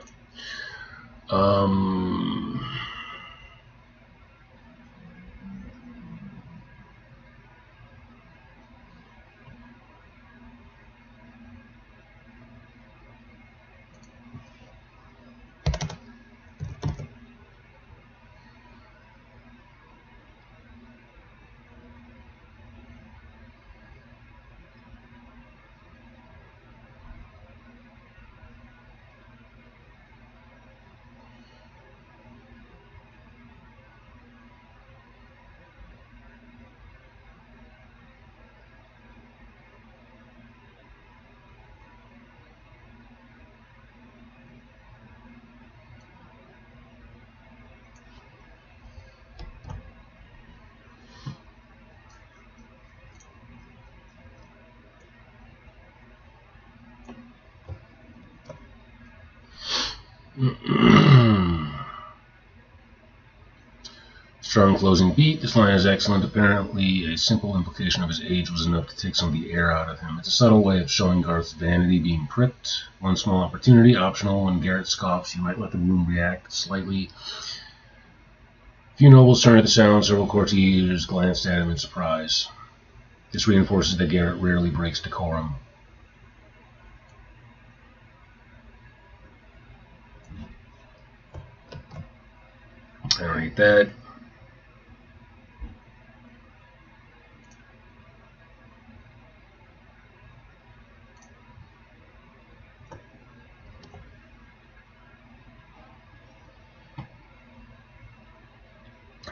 Strong closing beat. This line is excellent. Apparently, a simple implication of his age was enough to take some of the air out of him. It's a subtle way of showing Garth's vanity being pricked. One small opportunity, optional. When Garrett scoffs, you might let the room react slightly. Few nobles turned at the sound. Several courtiers glanced at him in surprise. This reinforces that Garrett rarely breaks decorum. Alright, that.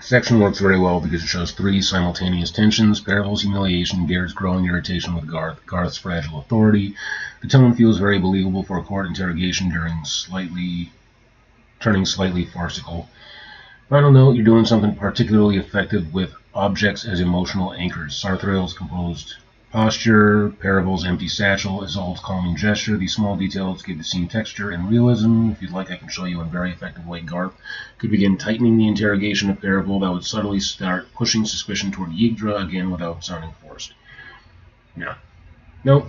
Section works very well because it shows three simultaneous tensions: Perival's humiliation, Garrett's growing irritation with Garth, Garth's fragile authority. The tone feels very believable for a court interrogation turning slightly farcical. Final note, you're doing something particularly effective with objects as emotional anchors. Sarthrail's composed posture, Perival's empty satchel, Isolde's calming gesture. These small details give the scene texture and realism. If you'd like, I can show you in a very effective way Garth could begin tightening the interrogation of Perival that would subtly start pushing suspicion toward Yggdra again without sounding forced. No. Nope.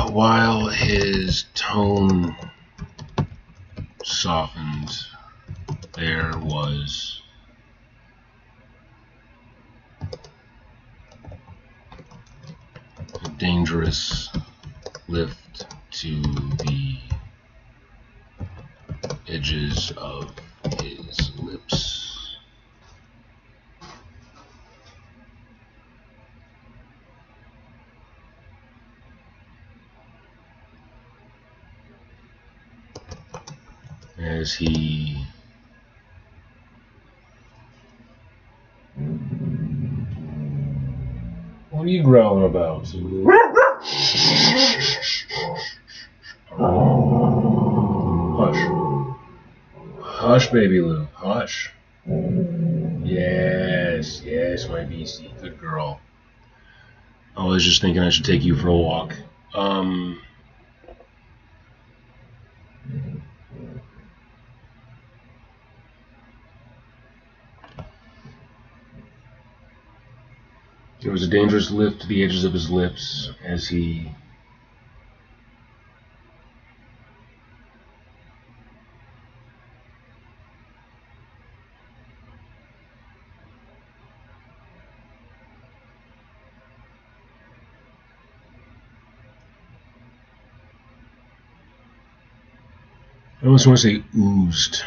While his tone softened, there was a dangerous lift to the edges of his lips. As he what are you growling about? Hush. Hush, baby Lou. Hush. Yes, yes, my beastie. Good girl. I was just thinking I should take you for a walk. There was a dangerous lift to the edges of his lips as he I almost want to say oozed.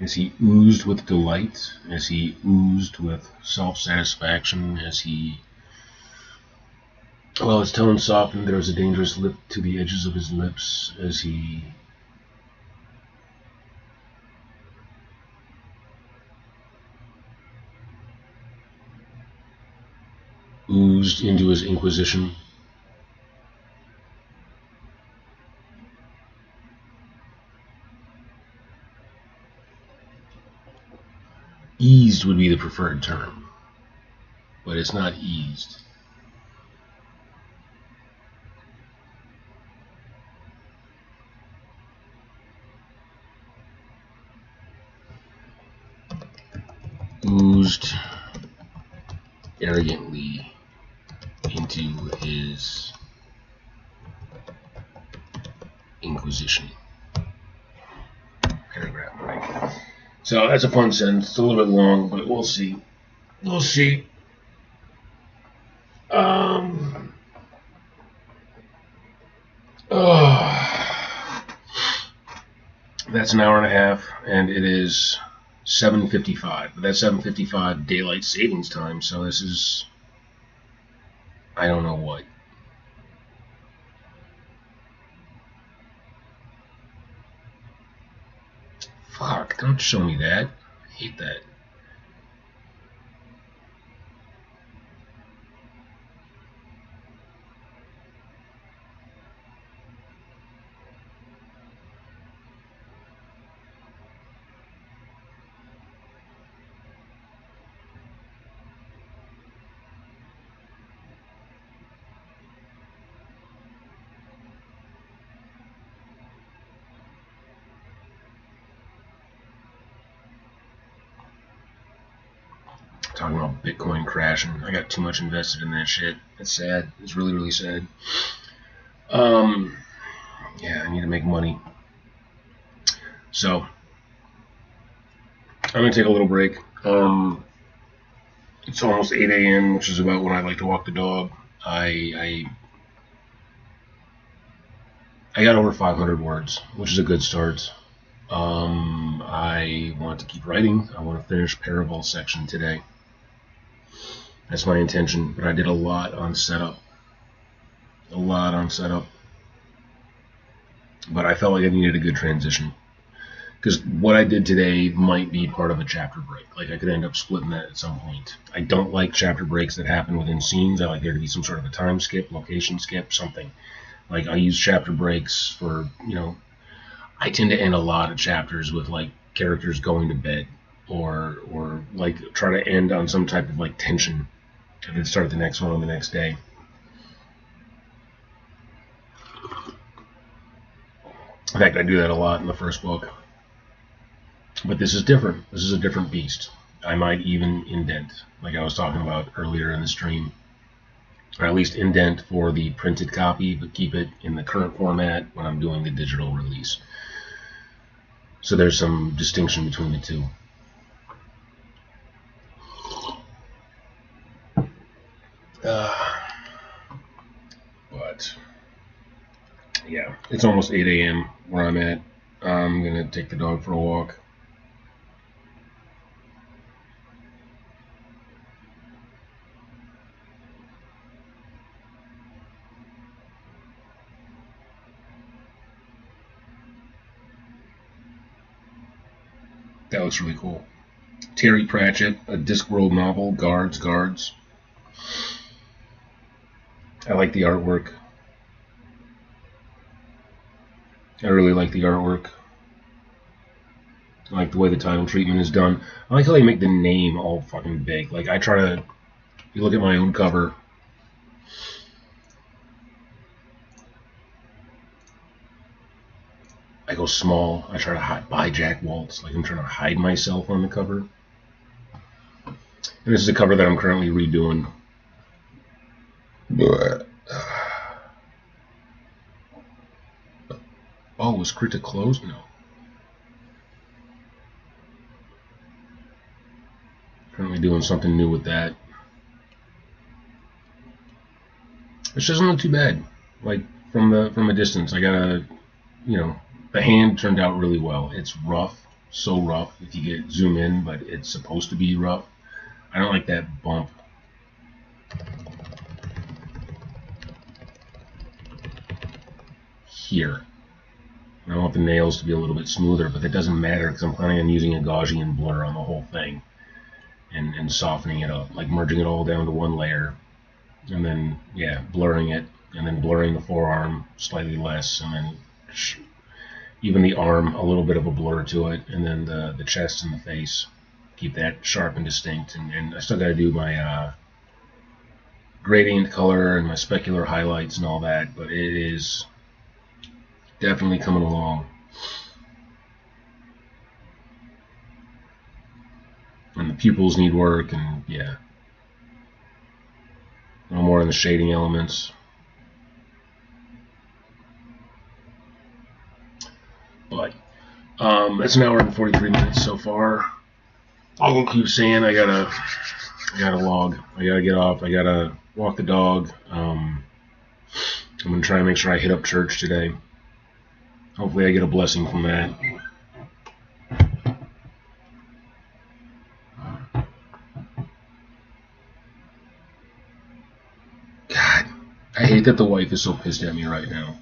As he oozed with delight, as he oozed with self-satisfaction, as he... Well, his tone softened, there was a dangerous lift to the edges of his lips as he oozed into his inquisition. Eased would be the preferred term, but it's not eased. Oozed arrogantly into his inquisition. Paragraph break. So that's a fun sentence. It's a little bit long, but we'll see. We'll see. That's an hour and a half, and it is 7:55. But that's 7:55 daylight savings time, so this is... I don't know what. Fuck, don't show me that. I hate that. Talking about Bitcoin crashing. I got too much invested in that shit. It's sad. It's really, really sad. Yeah, I need to make money. So, I'm going to take a little break. It's almost 8 a.m., which is about when I like to walk the dog. I got over 500 words, which is a good start. I want to keep writing. I want to finish Perival section today. That's my intention, but I did a lot on setup. But I felt like I needed a good transition. Because what I did today might be part of a chapter break. Like, I could end up splitting that at some point. I don't like chapter breaks that happen within scenes. I like there to be some sort of a time skip, location skip, something. Like, I use chapter breaks for, I tend to end a lot of chapters with, like, characters going to bed. Or like, try to end on some type of, like, tension. And then start the next one on the next day. In fact, I do that a lot in the first book. But this is different. This is a different beast. I might even indent, like I was talking about earlier in the stream. Or at least indent for the printed copy, but keep it in the current format when I'm doing the digital release. So there's some distinction between the two. But yeah, it's almost 8 a.m. where I'm at. I'm gonna take the dog for a walk. That looks really cool. Terry Pratchett, a Discworld novel, Guards. I like the artwork. I really like the artwork. I like the way the title treatment is done. I like how they make the name all fucking big. Like, I try to... If you look at my own cover... go small. I try to buy Jack Waltz. Like I'm trying to hide myself on the cover. And this is a cover that I'm currently redoing. Oh, was Krita closed? No. Currently doing something new with that. Which doesn't look too bad. Like from a distance, I gotta, the hand turned out really well. It's rough, so rough if you zoom in, but it's supposed to be rough. I don't like that bump. Here. I want the nails to be a little bit smoother, but that doesn't matter because I'm planning on using a Gaussian blur on the whole thing and softening it up, like merging it all down to one layer, and then blurring it, and then blurring the forearm slightly less, and then even the arm a little bit of a blur to it, and then the chest and the face, keep that sharp and distinct, and I still got to do my gradient color and my specular highlights and all that, but it is definitely coming along. And the pupils need work, and a little more in the shading elements. But that's an hour and 43 minutes so far. I will keep saying I gotta log. I gotta get off. I gotta walk the dog. I'm gonna try and make sure I hit up church today. Hopefully I get a blessing from that. God, I hate that the wife is so pissed at me right now.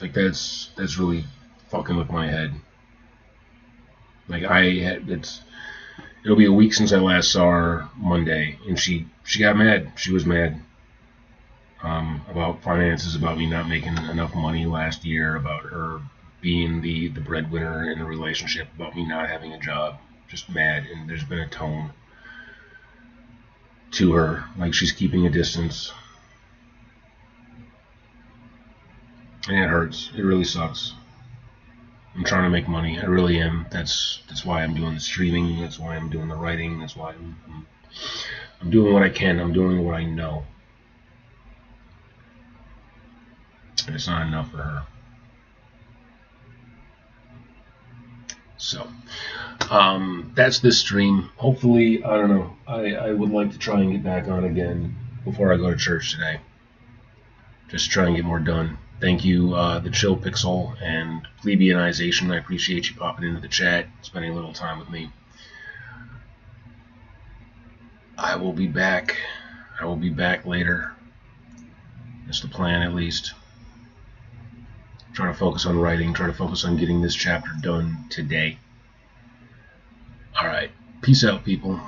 Like that's really fucking with my head. Like it'll be a week since I last saw her Monday, and she got mad. She was mad about finances, about me not making enough money last year, about her being the breadwinner in the relationship, about me not having a job. Just mad, and there's been a tone to her, like she's keeping a distance. And it hurts. It really sucks. I'm trying to make money. I really am. That's why I'm doing the streaming. That's why I'm doing the writing. That's why I'm doing what I can. I'm doing what I know. And it's not enough for her. So, that's this stream. Hopefully, I don't know. I would like to try and get back on again before I go to church today. Just try and get more done. Thank you, the Chill Pixel and Plebeianization. I appreciate you popping into the chat, spending a little time with me. I will be back. I will be back later. That's the plan, at least. Try to focus on writing. Try to focus on getting this chapter done today. All right. Peace out, people.